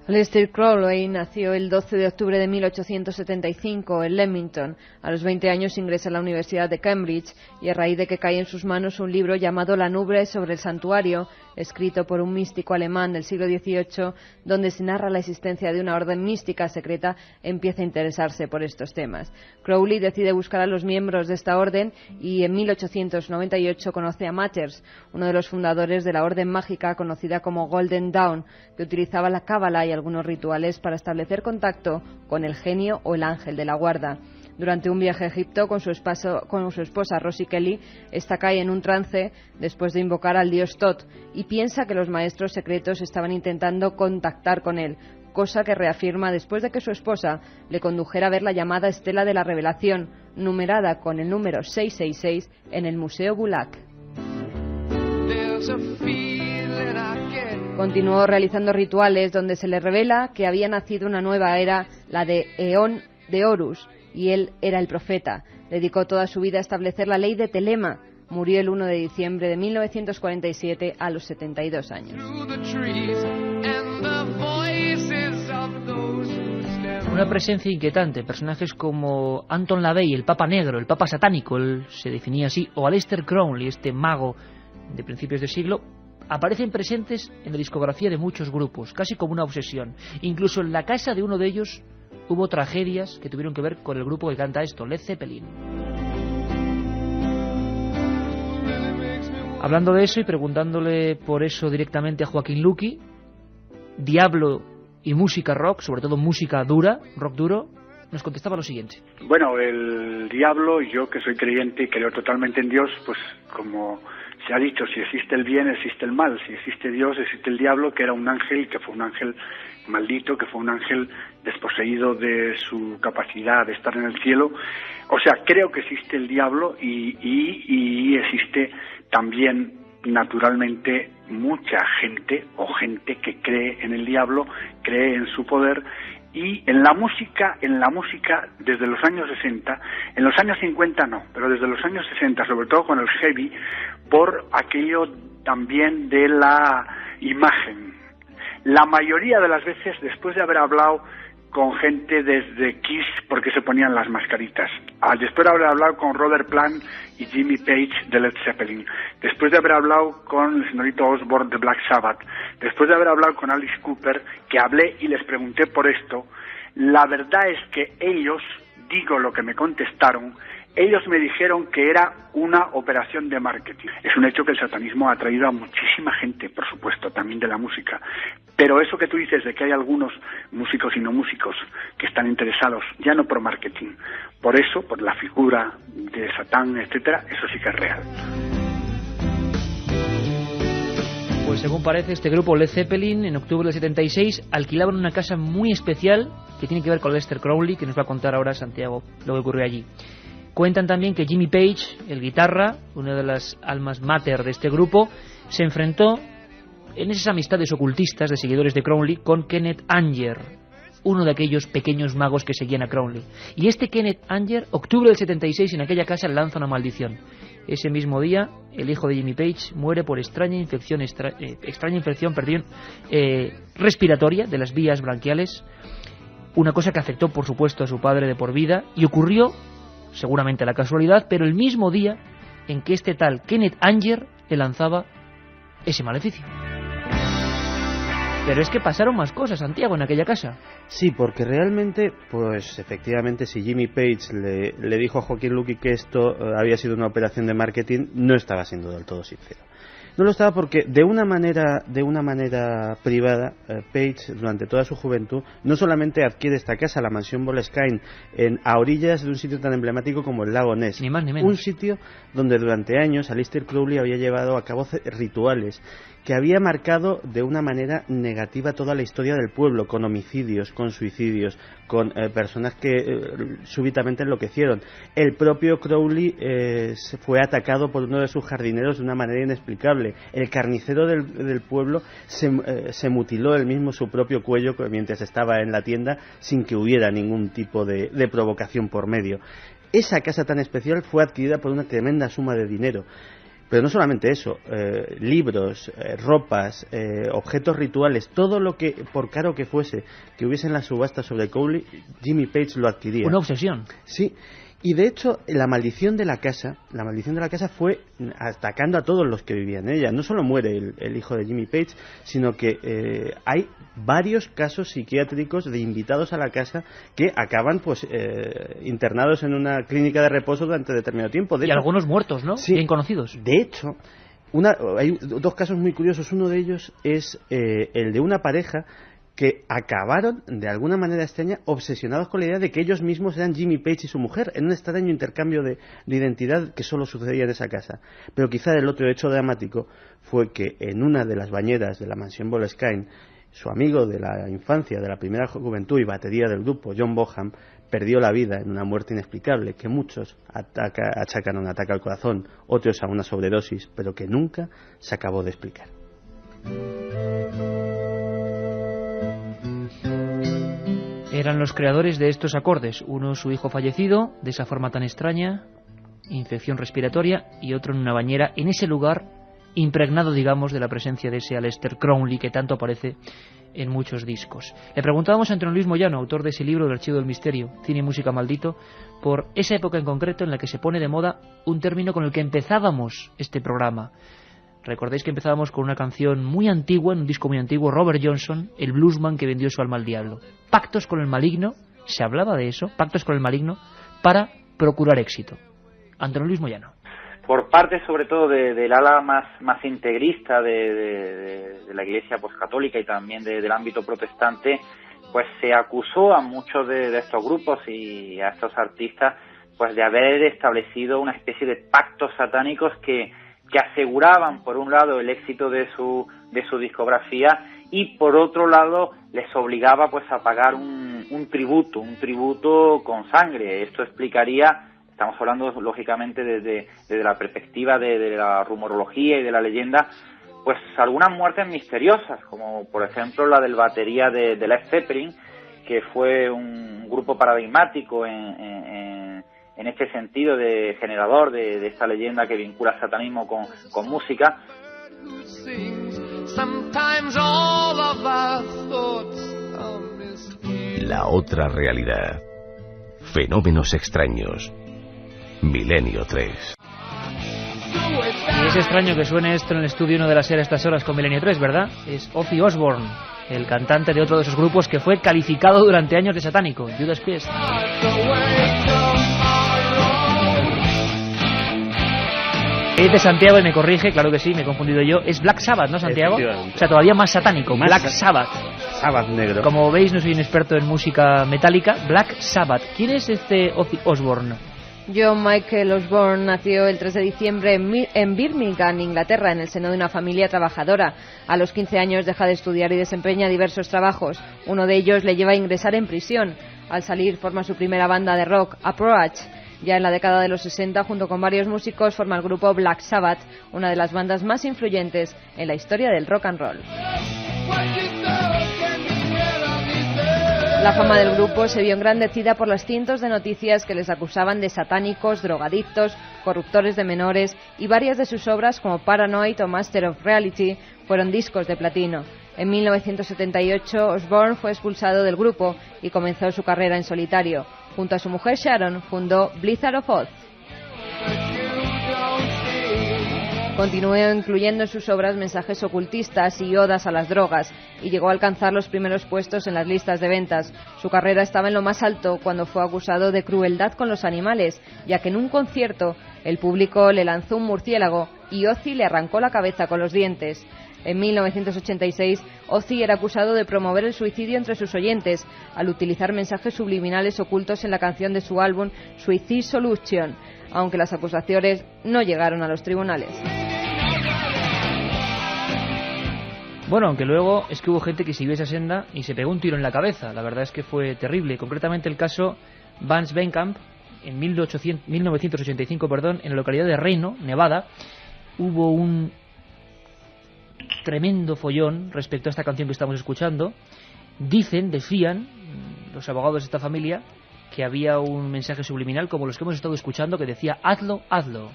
Aleister Crowley nació el 12 de octubre de 1875 en Leamington. A los 20 años ingresa a la Universidad de Cambridge y a raíz de que cae en sus manos un libro llamado La nube sobre el santuario, escrito por un místico alemán del siglo XVIII, donde se narra la existencia de una orden mística secreta, empieza a interesarse por estos temas. Crowley decide buscar a los miembros de esta orden y en 1898 conoce a Matters, uno de los fundadores de la orden mágica conocida como Golden Dawn, que utilizaba la cábala y algunos rituales para establecer contacto con el genio o el ángel de la guarda. Durante un viaje a Egipto con su esposa Rosie Kelly, esta cae en un trance después de invocar al dios Tot y piensa que los maestros secretos estaban intentando contactar con él, cosa que reafirma después de que su esposa le condujera a ver la llamada Estela de la Revelación, numerada con el número 666 en el Museo Gulag. Continuó realizando rituales donde se le revela que había nacido una nueva era, la de Eón de Horus, y él era el profeta. Dedicó toda su vida a establecer la ley de Telema. Murió el 1 de diciembre de 1947 a los 72 años. Una presencia inquietante, personajes como Anton LaVey, el Papa Negro, el Papa Satánico, él se definía así, o Aleister Crowley, este mago de principios de siglo, aparecen presentes en la discografía de muchos grupos, casi como una obsesión. Incluso en la casa de uno de ellos hubo tragedias que tuvieron que ver con el grupo que canta esto, Led Zeppelin. Hablando de eso y preguntándole por eso directamente a Joaquín Luqui, Diablo y música rock, sobre todo música dura, rock duro, nos contestaba lo siguiente. Bueno, el diablo, yo que soy creyente y creo totalmente en Dios, pues como se ha dicho, si existe el bien, existe el mal. Si existe Dios, existe el diablo, que era un ángel, que fue un ángel maldito, que fue un ángel desposeído de su capacidad de estar en el cielo. O sea, creo que existe el diablo y existe también, naturalmente, mucha gente o gente que cree en el diablo, cree en su poder. Y en la música desde los años 60, en los años 50 no, pero desde los años 60, sobre todo con el heavy, por aquello también de la imagen. La mayoría de las veces, después de haber hablado con gente desde Kiss, porque se ponían las mascaritas, después de haber hablado con Robert Plant y Jimmy Page de Led Zeppelin, después de haber hablado con el señorito Osborne de Black Sabbath, después de haber hablado con Alice Cooper, que hablé y les pregunté por esto, la verdad es que ellos, digo lo que me contestaron, ellos me dijeron que era una operación de marketing. Es un hecho que el satanismo ha atraído a muchísima gente, por supuesto, también de la música. Pero eso que tú dices de que hay algunos músicos y no músicos que están interesados, ya no por marketing, por eso, por la figura de Satán, etcétera, eso sí que es real. Pues según parece, este grupo Led Zeppelin, en octubre del 76, alquilaban una casa muy especial que tiene que ver con Aleister Crowley, que nos va a contar ahora Santiago lo que ocurrió allí. Cuentan también que Jimmy Page, el guitarra, una de las almas mater de este grupo, se enfrentó en esas amistades ocultistas de seguidores de Crowley con Kenneth Anger, uno de aquellos pequeños magos que seguían a Crowley. Y este Kenneth Anger, octubre del 76, en aquella casa lanza una maldición. Ese mismo día, el hijo de Jimmy Page muere por extraña infección respiratoria de las vías bronquiales, una cosa que afectó, por supuesto, a su padre de por vida, y ocurrió, seguramente la casualidad, pero el mismo día en que este tal Kenneth Anger le lanzaba ese maleficio. Pero es que pasaron más cosas, Santiago, en aquella casa. Sí, porque realmente, pues efectivamente, si Jimmy Page le dijo a Joaquín Luqui que esto había sido una operación de marketing, no estaba siendo del todo sincero. No lo estaba porque de una manera privada, Page, durante toda su juventud, no solamente adquiere esta casa, la mansión Boleskine, a orillas de un sitio tan emblemático como el lago Ness. Ni más ni menos. Un sitio donde durante años Aleister Crowley había llevado a cabo rituales que había marcado de una manera negativa toda la historia del pueblo, con homicidios, con suicidios, con personas que súbitamente enloquecieron. El propio Crowley fue atacado por uno de sus jardineros de una manera inexplicable. El carnicero del pueblo se mutiló él mismo su propio cuello mientras estaba en la tienda sin que hubiera ningún tipo de provocación por medio. Esa casa tan especial fue adquirida por una tremenda suma de dinero. Pero no solamente eso, libros, ropas, objetos rituales, todo lo que, por caro que fuese, que hubiese en la subasta sobre Crowley, Jimmy Page lo adquiría. Una obsesión. Sí, y de hecho la maldición de la casa fue atacando a todos los que vivían en ella. No solo muere el hijo de Jimmy Page, sino que hay varios casos psiquiátricos de invitados a la casa que acaban pues internados en una clínica de reposo durante determinado tiempo. Y algunos muertos, ¿no? Sí. Bien conocidos. De hecho, hay dos casos muy curiosos. Uno de ellos es el de una pareja que acabaron, de alguna manera extraña, obsesionados con la idea de que ellos mismos eran Jimmy Page y su mujer, en un extraño intercambio de identidad que solo sucedía en esa casa. Pero quizá el otro hecho dramático fue que en una de las bañeras de la mansión Boleskine, su amigo de la infancia, de la primera juventud y batería del grupo, John Bonham, perdió la vida en una muerte inexplicable que muchos achacan a un ataque al corazón, otros a una sobredosis, pero que nunca se acabó de explicar. Eran los creadores de estos acordes, uno su hijo fallecido, de esa forma tan extraña, infección respiratoria, y otro en una bañera, en ese lugar, impregnado, digamos, de la presencia de ese Aleister Crowley que tanto aparece en muchos discos. Le preguntábamos a Antonio Luis Moyano, autor de ese libro del Archivo del Misterio, Cine y Música Maldito, por esa época en concreto en la que se pone de moda un término con el que empezábamos este programa. Recordáis que empezábamos con una canción muy antigua, en un disco muy antiguo, Robert Johnson, el bluesman que vendió su alma al diablo. Pactos con el maligno, se hablaba de eso, pactos con el maligno, para procurar éxito. Antonio Luis Moyano. Por parte, sobre todo, del ala más integrista de la Iglesia pues católica y también del ámbito protestante, pues se acusó a muchos de estos grupos y a estos artistas pues de haber establecido una especie de pactos satánicos que aseguraban, por un lado, el éxito de su discografía y, por otro lado, les obligaba pues a pagar un tributo con sangre. Esto explicaría, estamos hablando lógicamente desde la perspectiva de la rumorología y de la leyenda, pues algunas muertes misteriosas, como por ejemplo la del batería de Led Zeppelin, que fue un grupo paradigmático en este sentido de generador de esta leyenda que vincula satanismo con música. La otra realidad. Fenómenos extraños. Milenio 3. Y es extraño que suene esto en el estudio 1 de la serie a estas horas con Milenio 3, ¿verdad? Es Ozzy Osbourne, el cantante de otro de esos grupos que fue calificado durante años de satánico, Judas Priest. Es de Santiago y me corrige, claro que sí, me he confundido yo. Es Black Sabbath, ¿no, Santiago? O sea, todavía más satánico, Black Sabbath. Sabbath negro. Como veis, no soy un experto en música metálica. Black Sabbath. ¿Quién es este Ozzy Osbourne? John Michael Osbourne nació el 3 de diciembre en Birmingham, Inglaterra, en el seno de una familia trabajadora. A los 15 años deja de estudiar y desempeña diversos trabajos. Uno de ellos le lleva a ingresar en prisión. Al salir forma su primera banda de rock, Approach. Ya en la década de los 60, junto con varios músicos, forma el grupo Black Sabbath, una de las bandas más influyentes en la historia del rock and roll. La fama del grupo se vio engrandecida por las cientos de noticias que les acusaban de satánicos, drogadictos, corruptores de menores, y varias de sus obras como Paranoid o Master of Reality fueron discos de platino. En 1978 Osbourne fue expulsado del grupo y comenzó su carrera en solitario. Junto a su mujer Sharon fundó Blizzard of Oz. Continuó incluyendo en sus obras mensajes ocultistas y odas a las drogas, y llegó a alcanzar los primeros puestos en las listas de ventas. Su carrera estaba en lo más alto cuando fue acusado de crueldad con los animales, ya que en un concierto el público le lanzó un murciélago y Ozzy le arrancó la cabeza con los dientes. En 1986, Ozzy era acusado de promover el suicidio entre sus oyentes al utilizar mensajes subliminales ocultos en la canción de su álbum Suicide Solution, aunque las acusaciones no llegaron a los tribunales. Bueno, aunque luego es que hubo gente que siguió esa senda y se pegó un tiro en la cabeza. La verdad es que fue terrible. Concretamente el caso Vance Benkamp, en 1985, en la localidad de Reno, Nevada, hubo un tremendo follón respecto a esta canción que estamos escuchando. Decían los abogados de esta familia que había un mensaje subliminal como los que hemos estado escuchando que decía hazlo, hazlo.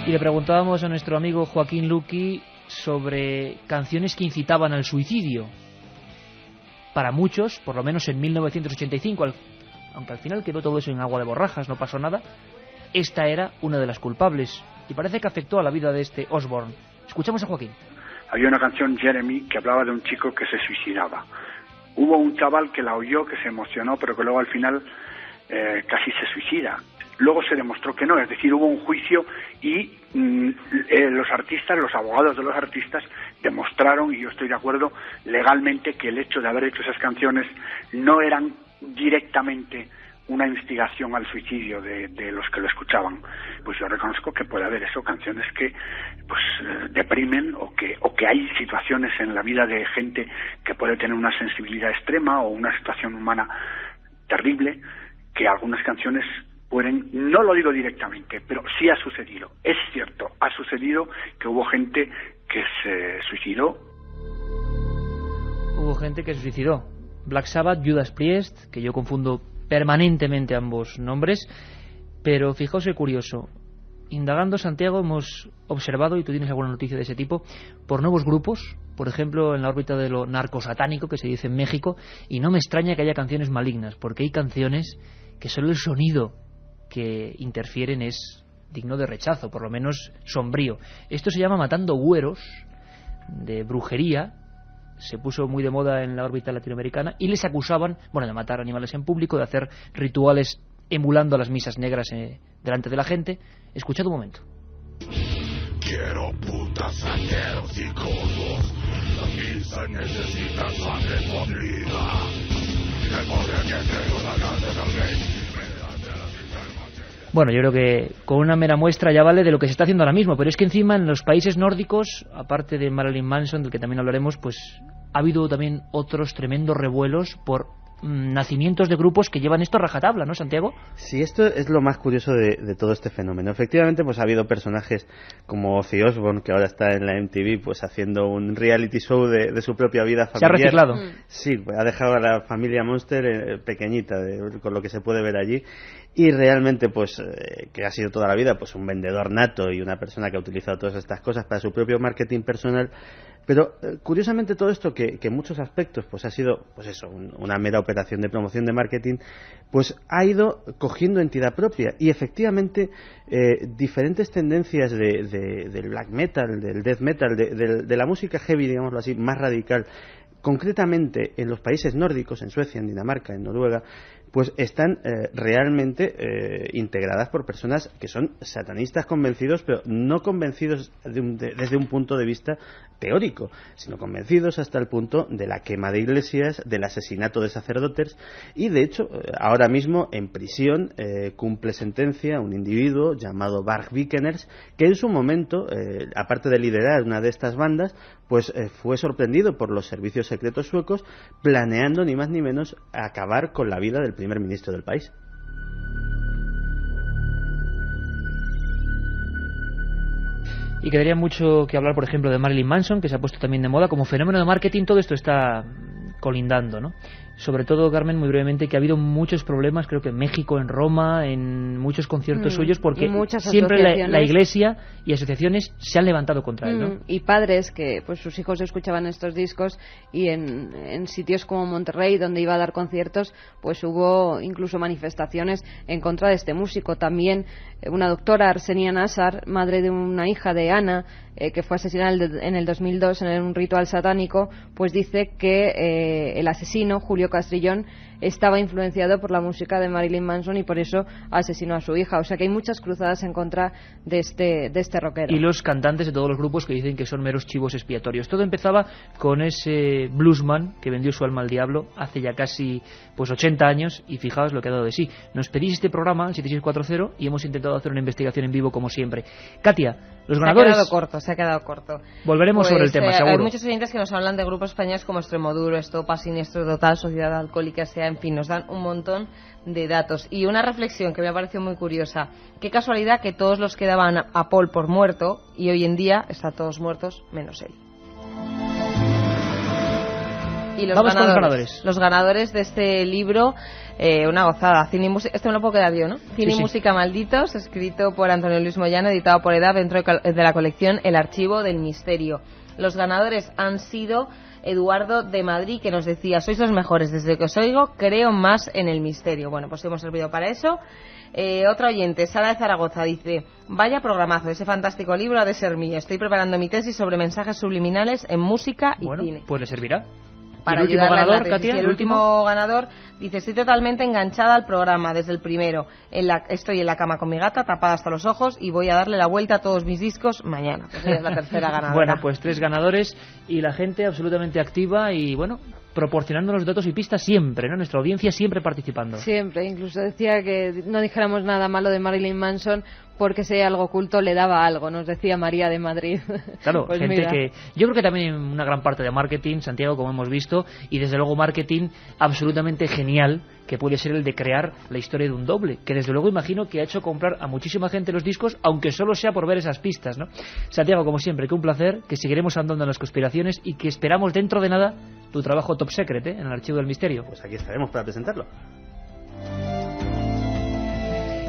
Y le preguntábamos a nuestro amigo Joaquín Luqui sobre canciones que incitaban al suicidio. Para muchos, por lo menos en 1985, aunque al final quedó todo eso en agua de borrajas, no pasó nada, esta era una de las culpables y parece que afectó a la vida de este Osbourne. Escuchamos a Joaquín. Había una canción, Jeremy, que hablaba de un chico que se suicidaba. Hubo un chaval que la oyó, que se emocionó, pero que luego al final casi se suicida. Luego se demostró que no, es decir, hubo un juicio y los artistas, los abogados de los artistas demostraron, y yo estoy de acuerdo, legalmente que el hecho de haber hecho esas canciones no eran directamente una instigación al suicidio de los que lo escuchaban. Pues yo reconozco que puede haber eso, canciones que pues deprimen o que hay situaciones en la vida de gente que puede tener una sensibilidad extrema o una situación humana terrible, que algunas canciones pueden, no lo digo directamente, pero sí ha sucedido. Es cierto, ha sucedido que hubo gente que se suicidó. Hubo gente que se suicidó. Black Sabbath, Judas Priest, que yo confundo permanentemente ambos nombres, pero fijaos qué curioso. Indagando, Santiago, hemos observado, y tú tienes alguna noticia de ese tipo, por nuevos grupos, por ejemplo en la órbita de lo narcosatánico que se dice en México, y no me extraña que haya canciones malignas, porque hay canciones que solo el sonido que interfieren es digno de rechazo, por lo menos sombrío. Esto se llama Matando Güeros, de brujería. Se puso muy de moda en la órbita latinoamericana y les acusaban, bueno, de matar animales en público, de hacer rituales emulando las misas negras delante de la gente. Escuchad un momento. Quiero putas, santeros y codos. La misa necesita sangre podrida. El poder que tengo la grande también. Bueno, yo creo que con una mera muestra ya vale de lo que se está haciendo ahora mismo, pero es que encima en los países nórdicos, aparte de Marilyn Manson, del que también hablaremos, pues ha habido también otros tremendos revuelos por nacimientos de grupos que llevan esto a rajatabla, ¿no, Santiago? Sí, esto es lo más curioso de todo este fenómeno. Efectivamente, pues ha habido personajes como Ozzy Osbourne, que ahora está en la MTV, pues haciendo un reality show de su propia vida familiar. Se ha reciclado. Sí, ha dejado a la familia Monster pequeñita, con lo que se puede ver allí. Y realmente, pues, que ha sido toda la vida pues un vendedor nato y una persona que ha utilizado todas estas cosas para su propio marketing personal. Pero, curiosamente, todo esto que en muchos aspectos pues ha sido, pues eso, una mera operación de promoción de marketing, pues ha ido cogiendo entidad propia. Y efectivamente, diferentes tendencias del black metal, del death metal, de la música heavy, digámoslo así, más radical, concretamente en los países nórdicos, en Suecia, en Dinamarca, en Noruega, pues están realmente integradas por personas que son satanistas convencidos, pero no convencidos desde un punto de vista teórico, sino convencidos hasta el punto de la quema de iglesias, del asesinato de sacerdotes, y de hecho ahora mismo en prisión cumple sentencia un individuo llamado Varg Vikernes, que en su momento, aparte de liderar una de estas bandas, pues fue sorprendido por los servicios secretos suecos planeando ni más ni menos acabar con la vida del primer ministro del país. Y quedaría mucho que hablar, por ejemplo, de Marilyn Manson, que se ha puesto también de moda como fenómeno de marketing. Todo esto está colindando, ¿no? Sobre todo, Carmen, muy brevemente, que ha habido muchos problemas, creo que en México, en Roma, en muchos conciertos suyos, porque siempre la Iglesia y asociaciones se han levantado contra él, ¿no? Y padres que pues sus hijos escuchaban estos discos, y en sitios como Monterrey, donde iba a dar conciertos, pues hubo incluso manifestaciones en contra de este músico. También una doctora, Arsenia Nassar, madre de una hija de Ana, que fue asesinada en el 2002 en un ritual satánico, pues dice que el asesino, Julio Castrillón, estaba influenciado por la música de Marilyn Manson y por eso asesinó a su hija. O sea que hay muchas cruzadas en contra de este rockero. Y los cantantes de todos los grupos que dicen que son meros chivos expiatorios. Todo empezaba con ese bluesman que vendió su alma al diablo hace ya casi 80 años, y fijaos lo que ha dado de sí. Nos pedís este programa, el 7640, y hemos intentado hacer una investigación en vivo como siempre. Katia, los ganadores... Se ha quedado corto. Volveremos sobre el tema, seguro. Hay muchos oyentes que nos hablan de grupos españoles como Extremoduro, Estopa, Siniestro Total, Sociedad Alcohólica, en fin, nos dan un montón de datos. Y una reflexión que me ha parecido muy curiosa: qué casualidad que todos los que daban a Paul por muerto, y hoy en día están todos muertos menos él. Y los ganadores. Los ganadores de este libro, una gozada. Cine y música, este me lo puedo quedar yo, ¿no? Cine y música malditos, escrito por Antonio Luis Moyano, editado por EDAF, dentro de la colección El Archivo del Misterio. Los ganadores han sido Eduardo de Madrid, que nos decía: sois los mejores, desde que os oigo creo más en el misterio. Bueno, pues hemos servido para eso. Otra oyente, Sara de Zaragoza, dice: vaya programazo, ese fantástico libro ha de ser mío. Estoy preparando mi tesis sobre mensajes subliminales en música y cine. Pues le servirá. Para ¿Y el último ganador, Katia? El último ganador dice: estoy totalmente enganchada al programa desde el primero. Estoy en la cama con mi gata, tapada hasta los ojos, y voy a darle la vuelta a todos mis discos mañana. Pues ella es la tercera ganadora. Bueno, pues 3 ganadores, y la gente absolutamente activa y, bueno, proporcionándonos datos y pistas siempre, ¿no? Nuestra audiencia siempre participando. Siempre, incluso decía que no dijéramos nada malo de Marilyn Manson porque si algo oculto le daba algo, nos decía María de Madrid. Claro, pues gente mira. que... Yo creo que también una gran parte de marketing, Santiago, como hemos visto, y desde luego marketing absolutamente genial, que puede ser el de crear la historia de un doble, que desde luego imagino que ha hecho comprar a muchísima gente los discos, aunque solo sea por ver esas pistas, ¿no? Santiago, como siempre, que un placer, que seguiremos andando en las conspiraciones y que esperamos dentro de nada tu trabajo Top Secret, en el Archivo del Misterio. Pues aquí estaremos para presentarlo.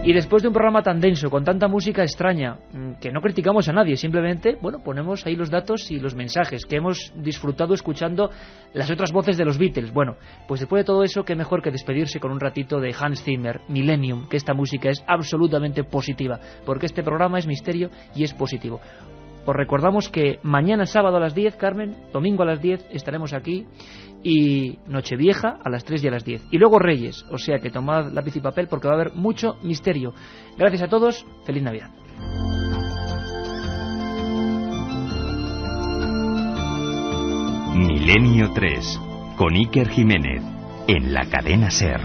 Y después de un programa tan denso, con tanta música extraña, que no criticamos a nadie, simplemente, bueno, ponemos ahí los datos y los mensajes que hemos disfrutado escuchando las otras voces de los Beatles. Bueno, pues después de todo eso, qué mejor que despedirse con un ratito de Hans Zimmer, Millennium, que esta música es absolutamente positiva, porque este programa es misterio y es positivo. Os recordamos que mañana sábado a las 10, Carmen, domingo a las 10 estaremos aquí, y Nochevieja a las 3 y a las 10. Y luego Reyes, o sea que tomad lápiz y papel porque va a haber mucho misterio. Gracias a todos, feliz Navidad. Milenio 3, con Iker Jiménez, en la cadena SER.